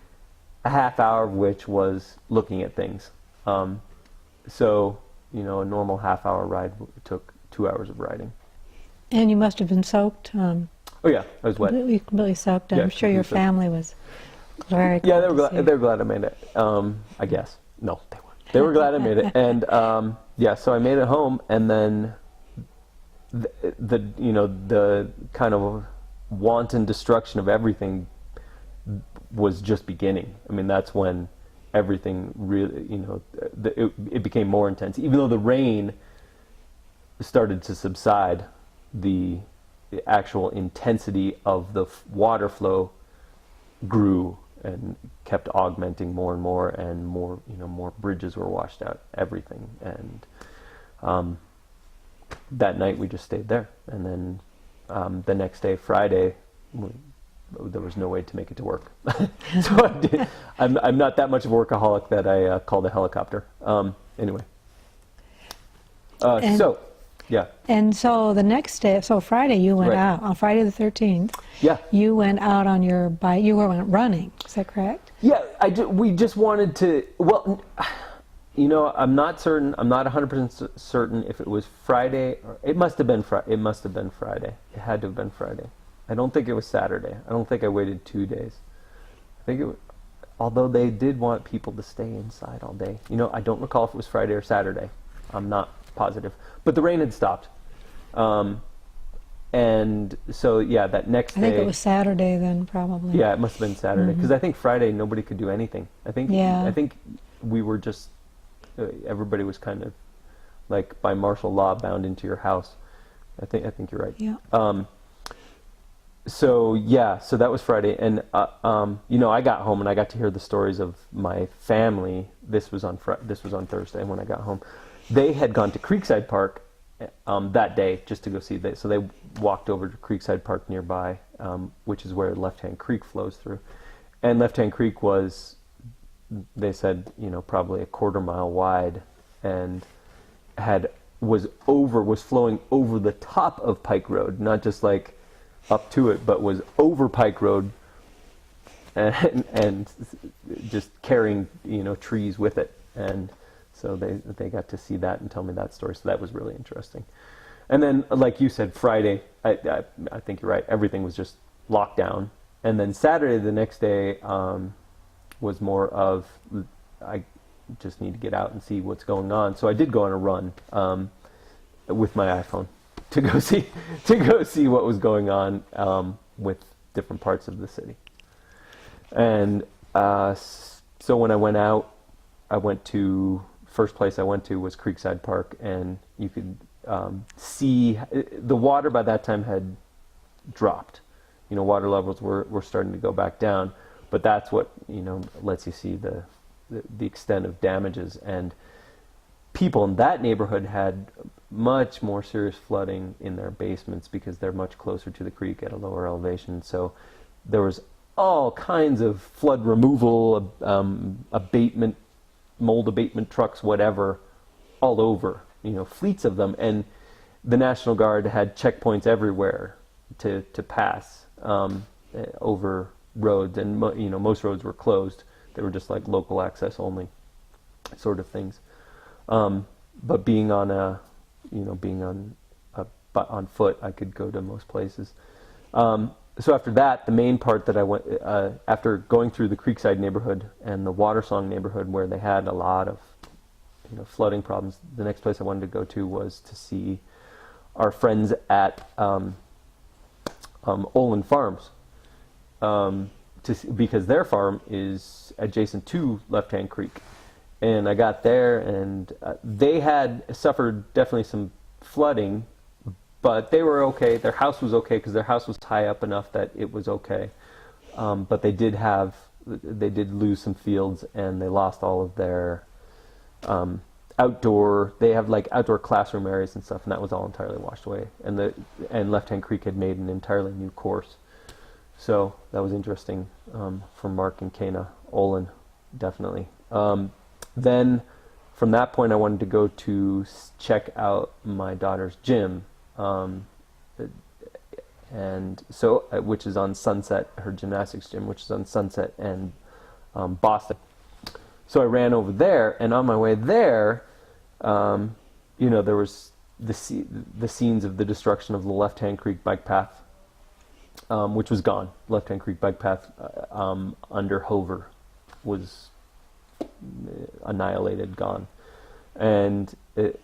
[SPEAKER 2] a half hour of which was looking at things. So a normal half hour ride took 2 hours of riding.
[SPEAKER 1] And you must have been soaked.
[SPEAKER 2] Oh yeah, I was wet.
[SPEAKER 1] Completely soaked.
[SPEAKER 2] Yeah,
[SPEAKER 1] I'm sure your
[SPEAKER 2] completely
[SPEAKER 1] family was very glad.
[SPEAKER 2] Yeah,
[SPEAKER 1] to
[SPEAKER 2] they were glad I made it. I guess no, they weren't. They were glad I made it, and so I made it home, and then the kind of wanton destruction of everything was just beginning. I mean, that's when everything really, it became more intense. Even though the rain started to subside, the actual intensity of the water flow grew and kept augmenting more and more, and more, more bridges were washed out, everything. And that night we just stayed there. And then the next day, Friday, there was no way to make it to work. So I'm not that much of a workaholic that I called a helicopter. Anyway. Yeah.
[SPEAKER 1] And so the next day, so Friday you went
[SPEAKER 2] Right.
[SPEAKER 1] out, on Friday the 13th.
[SPEAKER 2] Yeah.
[SPEAKER 1] You went out on your bike, you went running, is that correct?
[SPEAKER 2] Yeah, we just wanted to, well, I'm not certain, I'm not 100% certain if it was Friday, or it must have been Friday. It had to have been Friday. I don't think it was Saturday. I don't think I waited 2 days. I think it was, although they did want people to stay inside all day. I don't recall if it was Friday or Saturday. I'm not positive. But the rain had stopped. And so, yeah, that next day...
[SPEAKER 1] I think it was Saturday then, probably.
[SPEAKER 2] Yeah, it must have been Saturday. Because I think Friday, nobody could do anything. I think we were just... everybody was kind of, like, by martial law, bound into your house. I think you're right.
[SPEAKER 1] Yeah.
[SPEAKER 2] So that was Friday. And, I got home and I got to hear the stories of my family. This was on Thursday when I got home. They had gone to Creekside Park that day just to go see that. So they walked over to Creekside Park nearby, which is where Left Hand Creek flows through. And Left Hand Creek was, they said, probably a 1/4 mile wide, and was flowing over the top of Pike Road, not just like up to it, but was over Pike Road, and just carrying trees with it. And so they got to see that and tell me that story. So that was really interesting. And then, like you said, Friday, I think you're right, everything was just locked down. And then Saturday, the next day, was more of, I just need to get out and see what's going on. So I did go on a run with my iPhone to go see what was going on with different parts of the city. And so when I went out, first place I went to was Creekside Park, and you could see the water by that time had dropped. Water levels were starting to go back down, but that's what lets you see the extent of damages. And people in that neighborhood had much more serious flooding in their basements because they're much closer to the creek at a lower elevation. So there was all kinds of flood removal, abatement, mold abatement trucks, whatever, all over, fleets of them. And the National Guard had checkpoints everywhere to pass over roads, and most roads were closed. They were just like local access only sort of things. But being on on foot, I could go to most places. So after that, the main part that I went, after going through the Creekside neighborhood and the Watersong neighborhood, where they had a lot of flooding problems, the next place I wanted to go to was to see our friends at Olin Farms, because their farm is adjacent to Left Hand Creek. And I got there, and they had suffered definitely some flooding, but they were okay. Their house was okay because their house was high up enough that it was okay. But they did have they did lose some fields, and they lost all of their outdoor. They have like outdoor classroom areas and stuff, and that was all entirely washed away. And Left Hand Creek had made an entirely new course, so that was interesting for Mark and Kana Olin, definitely. Then from that point, I wanted to go to check out my daughter's gym. And so, which is on Sunset, her gymnastics gym, which is on Sunset and Boston. So I ran over there, and on my way there, there was the scenes of the destruction of the Left Hand Creek bike path, which was gone. Left Hand Creek bike path under Hover was annihilated, gone, and it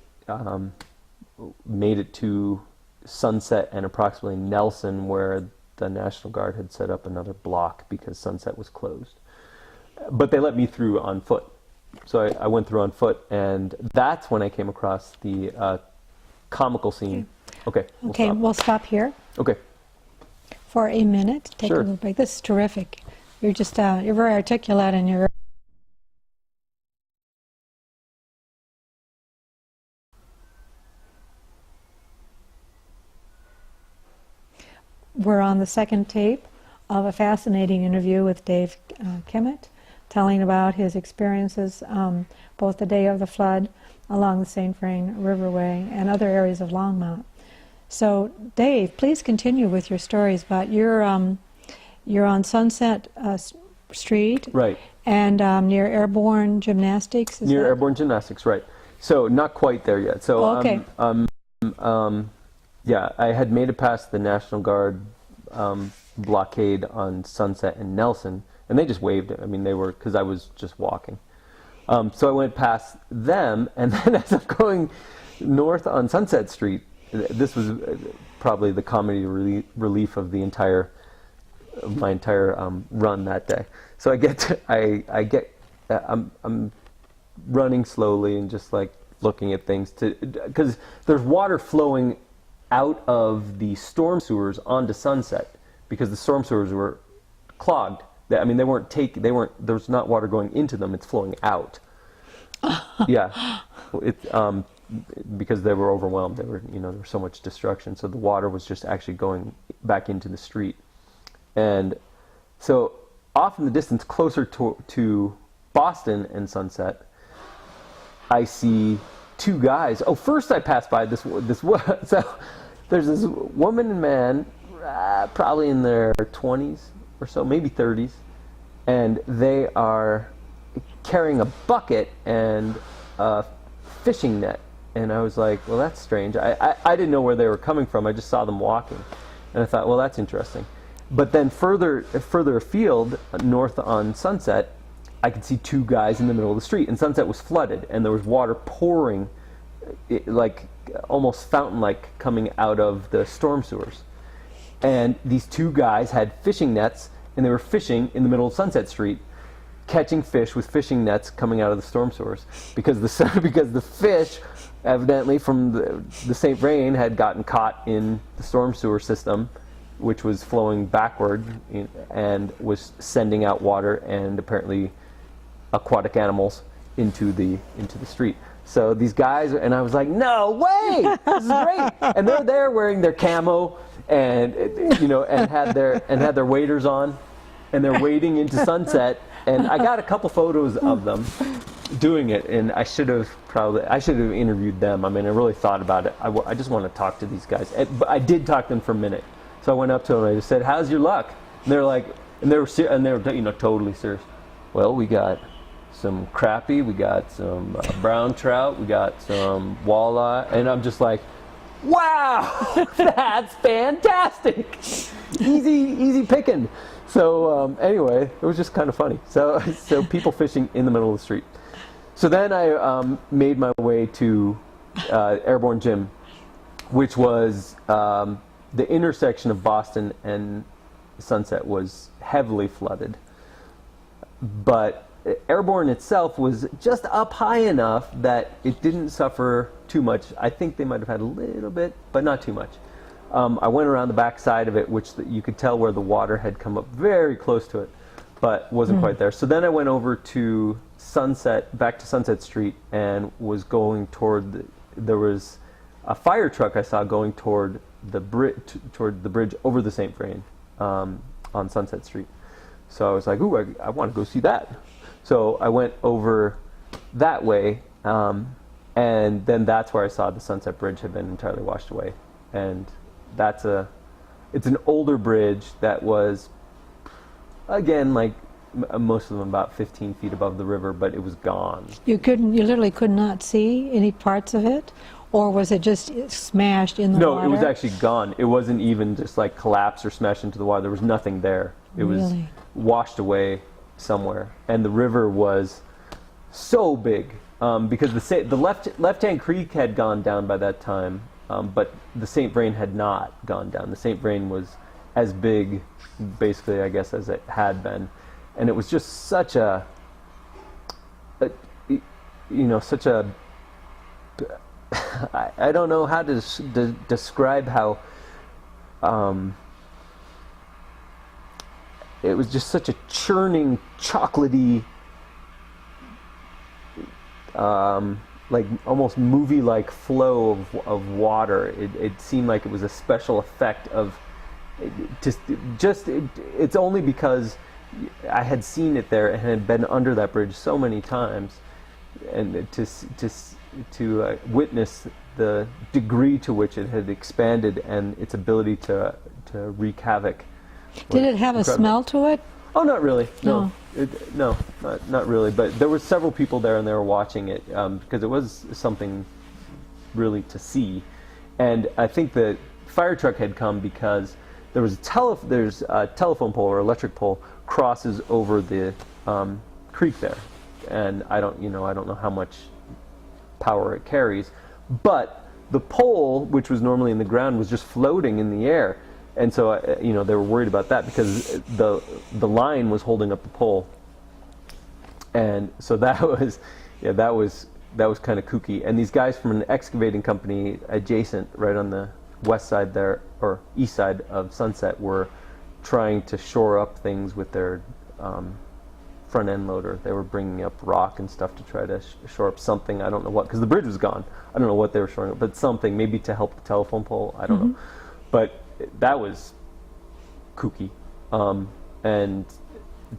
[SPEAKER 2] made it to Sunset and approximately Nelson, where the National Guard had set up another block because Sunset was closed. But they let me through on foot. So I went through on foot, and that's when I came across the comical scene. Okay.
[SPEAKER 1] We'll stop here.
[SPEAKER 2] Okay.
[SPEAKER 1] For a minute. Take
[SPEAKER 2] Sure.
[SPEAKER 1] a little break. This is terrific. You're just, you're very articulate, and you're We're on the second tape of a fascinating interview with Dave Kimmett, telling about his experiences both the day of the flood along the St. Vrain Riverway and other areas of Longmont. So, Dave, please continue with your stories. But you're on Sunset Street,
[SPEAKER 2] Right.
[SPEAKER 1] And near Airborne Gymnastics.
[SPEAKER 2] Near Airborne Gymnastics, right. So not quite there yet. So
[SPEAKER 1] okay.
[SPEAKER 2] Yeah, I had made it past the National Guard blockade on Sunset and Nelson, and they just waved it. I mean, they were, because I was just walking. So I went past them, and then as I'm going north on Sunset Street, this was probably the comedy relief of my entire run that day. So I'm running slowly and just like looking at things because there's water flowing out of the storm sewers onto Sunset because the storm sewers were clogged. I mean, there was not water going into them, it's flowing out. Yeah. Because they were overwhelmed. There was so much destruction. So the water was just actually going back into the street. And so off in the distance, closer to Boston and Sunset, I see two guys. Oh, first I passed by this. So there's this woman and man, probably in their 20s or so, maybe 30s, and they are carrying a bucket and a fishing net. And I was like, well, that's strange. I didn't know where they were coming from. I just saw them walking, and I thought, well, that's interesting. But then further afield, north on Sunset, I could see two guys in the middle of the street, and Sunset was flooded, and there was water pouring, like almost fountain-like, coming out of the storm sewers. And these two guys had fishing nets, and they were fishing in the middle of Sunset Street, catching fish with fishing nets coming out of the storm sewers, because the fish, evidently from the St. Vrain, had gotten caught in the storm sewer system, which was flowing backward and was sending out water and apparently aquatic animals into the street. So these guys, and I was like, no way, this is great. And they're there wearing their camo and and had their waders on, and they're wading into Sunset. And I got a couple photos of them doing it, and I should have interviewed them. I mean, I really thought about it. I just want to talk to these guys. But I did talk to them for a minute. So I went up to them and I just said, "How's your luck?" And they're like, they were totally serious. Well, we got some crappie, we got some brown trout, we got some walleye, and I'm just like, wow, that's fantastic. Easy picking. So anyway, it was just kind of funny. So people fishing in the middle of the street. So then I made my way to Airborne Gym, which was the intersection of Boston and Sunset was heavily flooded. But Airborne itself was just up high enough that it didn't suffer too much. I think they might have had a little bit, but not too much. I went around the back side of it, which you could tell where the water had come up very close to it. but wasn't quite there. So then I went over to back to Sunset Street, and was going toward there was a fire truck I saw going toward the bridge over the St. Vrain on Sunset Street. So I was like, ooh, I want to go see that. So I went over that way, and then that's where I saw the Sunset Bridge had been entirely washed away. And it's an older bridge that was, again, like most of them about 15 feet above the river, but it was gone.
[SPEAKER 1] You literally could not see any parts of it? Or was it just smashed in the water?
[SPEAKER 2] No, it was actually gone. It wasn't even just like collapsed or smashed into the water. There was nothing there. It was washed away somewhere. And the river was so big, because the left-hand creek had gone down by that time, but the St. Vrain had not gone down. The St. Vrain was as big, basically, I guess, as it had been. And it was just such a I don't know how to describe how it was just such a churning, chocolatey, like almost movie-like flow of water. It seemed like it was a special effect of it's only because I had seen it there and had been under that bridge so many times, and to witness the degree to which it had expanded and its ability to wreak havoc.
[SPEAKER 1] Did it have a smell to it?
[SPEAKER 2] Oh, not really.
[SPEAKER 1] No.
[SPEAKER 2] No, not really. But there were several people there, and they were watching it because it was something really to see. And I think the fire truck had come because there was there's a telephone pole or electric pole crosses over the creek there, and I don't know how much power it carries, but the pole, which was normally in the ground, was just floating in the air. And so, they were worried about that because the line was holding up the pole, and so that was kind of kooky. And these guys from an excavating company adjacent, right on the west side there or east side of Sunset, were trying to shore up things with their front end loader. They were bringing up rock and stuff to try to shore up something. I don't know what, because the bridge was gone. I don't know what they were shoring up, but something maybe to help the telephone pole. I don't know, but that was kooky, and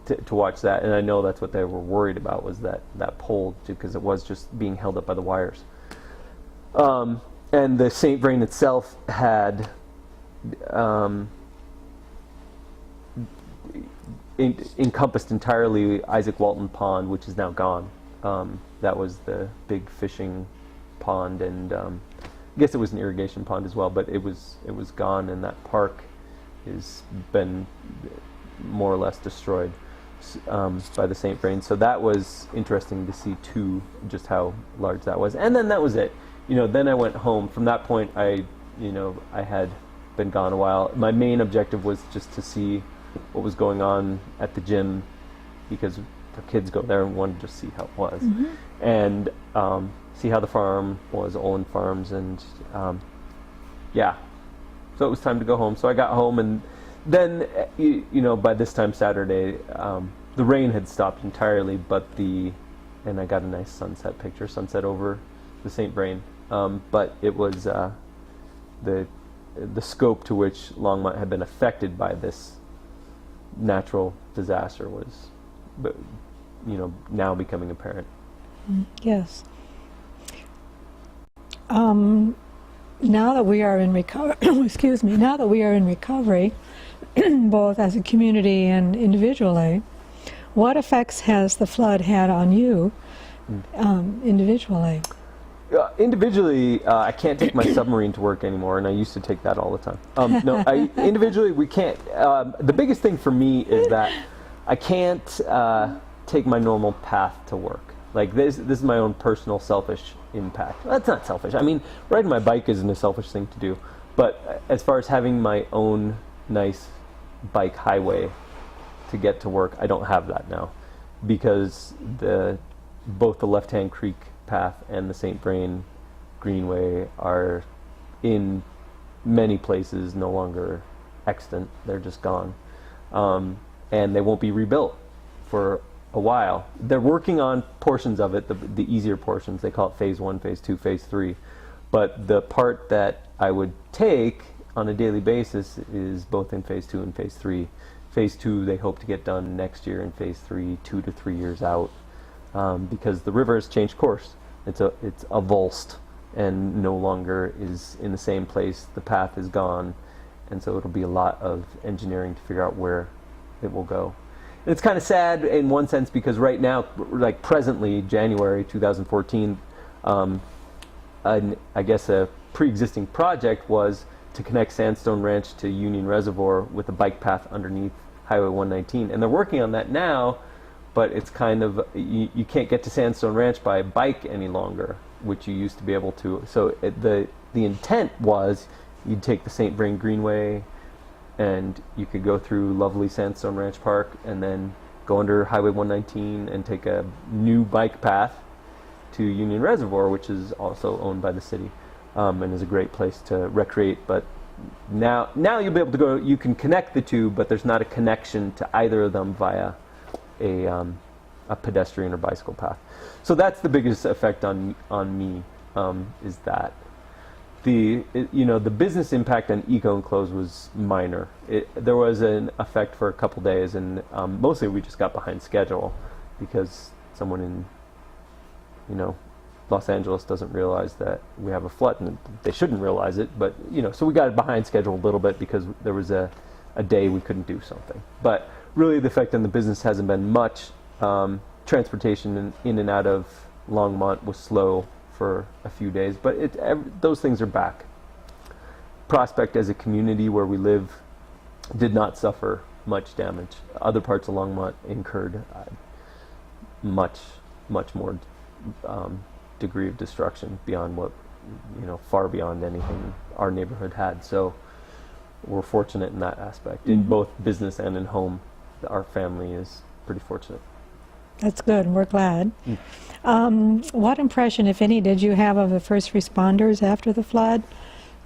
[SPEAKER 2] to watch that, and I know that's what they were worried about, was that pole, because it was just being held up by the wires. And the St. Vrain itself had encompassed entirely Isaac Walton Pond, which is now gone. That was the big fishing pond, and I guess it was an irrigation pond as well, but it was gone, and that park has been more or less destroyed by the St. Vrain. So that was interesting to see too, just how large that was. And then that was it. Then I went home. From that point, I had been gone a while. My main objective was just to see what was going on at the gym, because the kids go there and wanted to see how it was, and see how the farm was, Olin Farms, and so it was time to go home. So I got home, and then by this time Saturday, the rain had stopped entirely, and I got a nice sunset over the St. Vrain, but it was the scope to which Longmont had been affected by this natural disaster was, now becoming apparent.
[SPEAKER 1] Yes. Now that we are in now that we are in recovery, both as a community and individually, what effects has the flood had on you individually?
[SPEAKER 2] Individually, I can't take my submarine to work anymore, and I used to take that all the time. No, individually, we can't. The biggest thing for me is that I can't take my normal path to work. Like this is my own personal selfish impact. That's not selfish. I mean, riding my bike isn't a selfish thing to do. But as far as having my own nice bike highway to get to work, I don't have that now, because both the Left-Hand Creek path and the St. Vrain Greenway are in many places no longer extant. They're just gone, and they won't be rebuilt. for a while. They're working on portions of it, the easier portions. They call it phase 1, phase 2, phase 3. But the part that I would take on a daily basis is both in phase 2 and phase 3. Phase 2 they hope to get done next year, and phase 3 2 to 3 years out, because the river has changed course. It's avulsed and no longer is in the same place. The path is gone, and so it'll be a lot of engineering to figure out where it will go. And it's kind of sad in one sense, because right now, like presently, January 2014, I guess a pre-existing project was to connect Sandstone Ranch to Union Reservoir with a bike path underneath Highway 119. And they're working on that now, but it's kind of, you can't get to Sandstone Ranch by bike any longer, which you used to be able to. So the intent was you'd take the St. Vrain Greenway and you could go through lovely Sandstone Ranch Park and then go under Highway 119 and take a new bike path to Union Reservoir, which is also owned by the city, and is a great place to recreate. But now you'll be able to go, you can connect the two, but there's not a connection to either of them via a pedestrian or bicycle path. So that's the biggest effect on me, is that the business impact on eco-enclosed was minor. There was an effect for a couple days, and mostly we just got behind schedule because someone in Los Angeles doesn't realize that we have a flood, and they shouldn't realize it, but so we got behind schedule a little bit because there was a day we couldn't do something. But really the effect on the business hasn't been much. Transportation in and out of Longmont was slow for a few days, but those things are back. Prospect as a community where we live did not suffer much damage. Other parts of Longmont incurred much more degree of destruction beyond what, far beyond anything our neighborhood had. So we're fortunate in that aspect. In both business and in home, our family is pretty fortunate.
[SPEAKER 1] That's good. We're glad. What impression, if any, did you have of the first responders after the flood?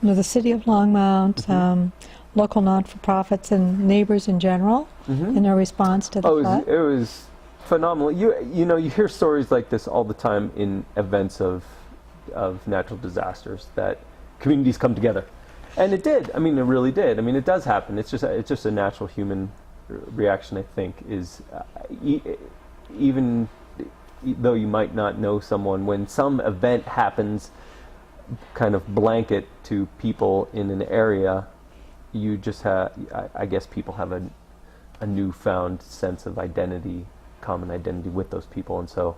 [SPEAKER 1] The city of Longmont, local not-for-profits, and neighbors in general, in their response to the flood?
[SPEAKER 2] It was phenomenal. You hear stories like this all the time in events of natural disasters, that communities come together, and it did. I mean, it really did. I mean, it does happen. It's just a natural human reaction, I think, is even though you might not know someone, when some event happens kind of blanket to people in an area, you just have, I guess people have a newfound sense of identity, common identity with those people. And so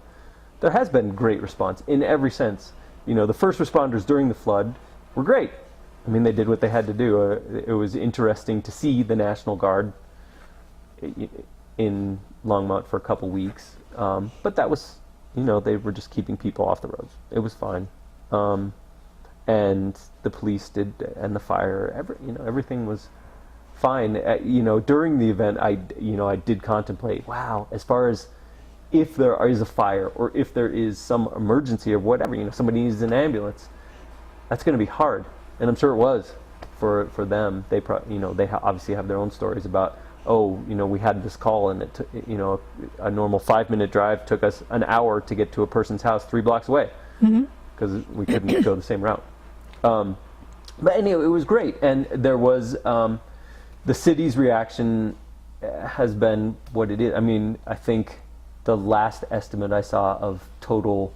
[SPEAKER 2] there has been great response in every sense. The first responders during the flood were great. I mean, they did what they had to do. It was interesting to see the National Guard in Longmont for a couple weeks, but that was, they were just keeping people off the roads. It was fine, and the police did, and the fire, everything was fine. During the event, I did contemplate, wow, as far as if there is a fire or if there is some emergency or whatever, somebody needs an ambulance, that's going to be hard, and I'm sure it was for them. They they obviously have their own stories about, we had this call, and it took, a normal 5-minute drive took us an hour to get to a person's house 3 blocks away because we couldn't go the same route. But anyway, it was great, and there was the city's reaction has been what it is. I mean, I think the last estimate I saw of total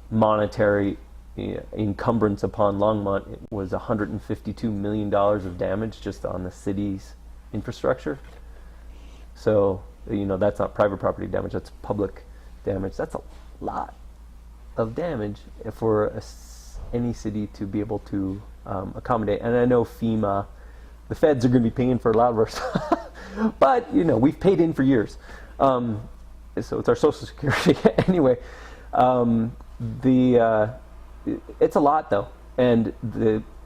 [SPEAKER 2] monetary encumbrance upon Longmont was $152 million of damage just on the city's infrastructure. So that's not private property damage, that's public damage. That's a lot of damage for any city to be able to accommodate. And I know FEMA, the feds are going to be paying for a lot of our stuff, but we've paid in for years, so it's our Social Security. Anyway, it's a lot though, and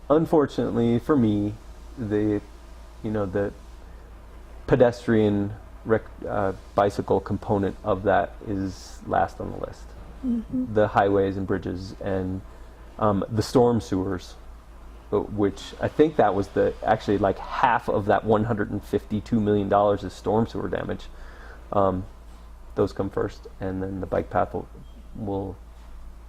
[SPEAKER 2] unfortunately for me, the pedestrian bicycle component of that is last on the list. The highways and bridges and the storm sewers, which I think that was actually like half of that $152 million is storm sewer damage. Those come first, and then the bike path will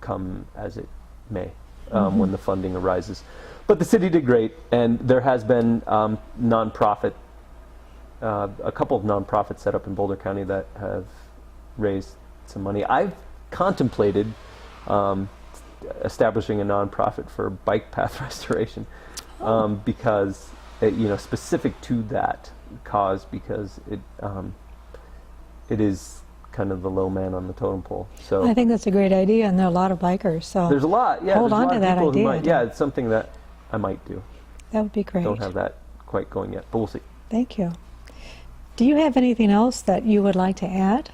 [SPEAKER 2] come as it may when the funding arises. But the city did great, and there has been nonprofit, a couple of nonprofits set up in Boulder County that have raised some money. I've contemplated establishing a nonprofit for bike path restoration because specific to that cause, because it is kind of the low man on the totem pole. So
[SPEAKER 1] I think that's a great idea, and there are a lot of bikers. So
[SPEAKER 2] there's a lot. Yeah,
[SPEAKER 1] hold
[SPEAKER 2] there's a
[SPEAKER 1] on
[SPEAKER 2] lot
[SPEAKER 1] to
[SPEAKER 2] of
[SPEAKER 1] that
[SPEAKER 2] people who
[SPEAKER 1] idea.
[SPEAKER 2] might, yeah, it's something that I might do.
[SPEAKER 1] That would be great.
[SPEAKER 2] Don't have that quite going yet, but we'll see.
[SPEAKER 1] Thank you. Do you have anything else that you would like to add?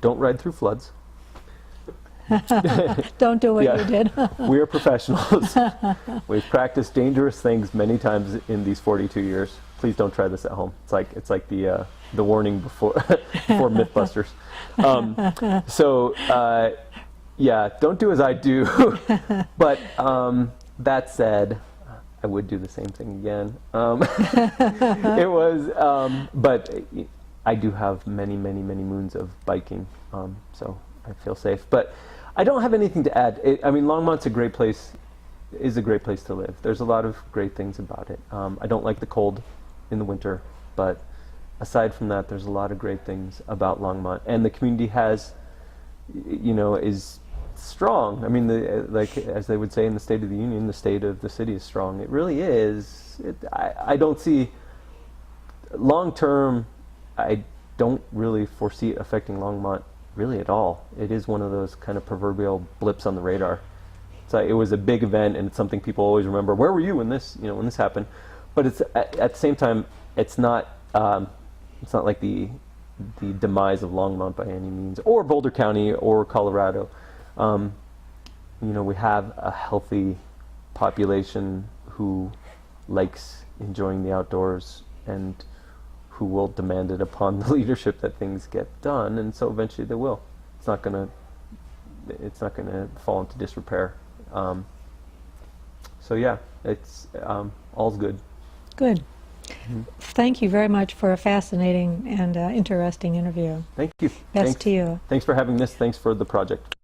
[SPEAKER 2] Don't ride through floods.
[SPEAKER 1] Don't do what
[SPEAKER 2] Yeah.
[SPEAKER 1] you did.
[SPEAKER 2] We are professionals. We've practiced dangerous things many times in these 42 years. Please don't try this at home. It's like the warning before before MythBusters. Yeah, don't do as I do. But that said, I would do the same thing again. But I do have many moons of biking, so I feel safe. But I don't have anything to add. Longmont's a great place to live. There's a lot of great things about it. I don't like the cold in the winter, but aside from that, there's a lot of great things about Longmont. And the community is strong. As they would say in the State of the Union, the state of the city is strong. It really is. I don't see, long term, I don't really foresee it affecting Longmont really at all. It is one of those kind of proverbial blips on the radar. It was a big event, and it's something people always remember. Where were you when this happened? But it's at the same time, it's not like the demise of Longmont by any means, or Boulder County, or Colorado. We have a healthy population who likes enjoying the outdoors and who will demand it upon the leadership that things get done, and so eventually they will. It's not gonna fall into disrepair. So yeah, it's all's good.
[SPEAKER 1] Good. Thank you very much for a fascinating and interesting interview.
[SPEAKER 2] Thanks.
[SPEAKER 1] Best to you.
[SPEAKER 2] Thanks for having this. Thanks for the project.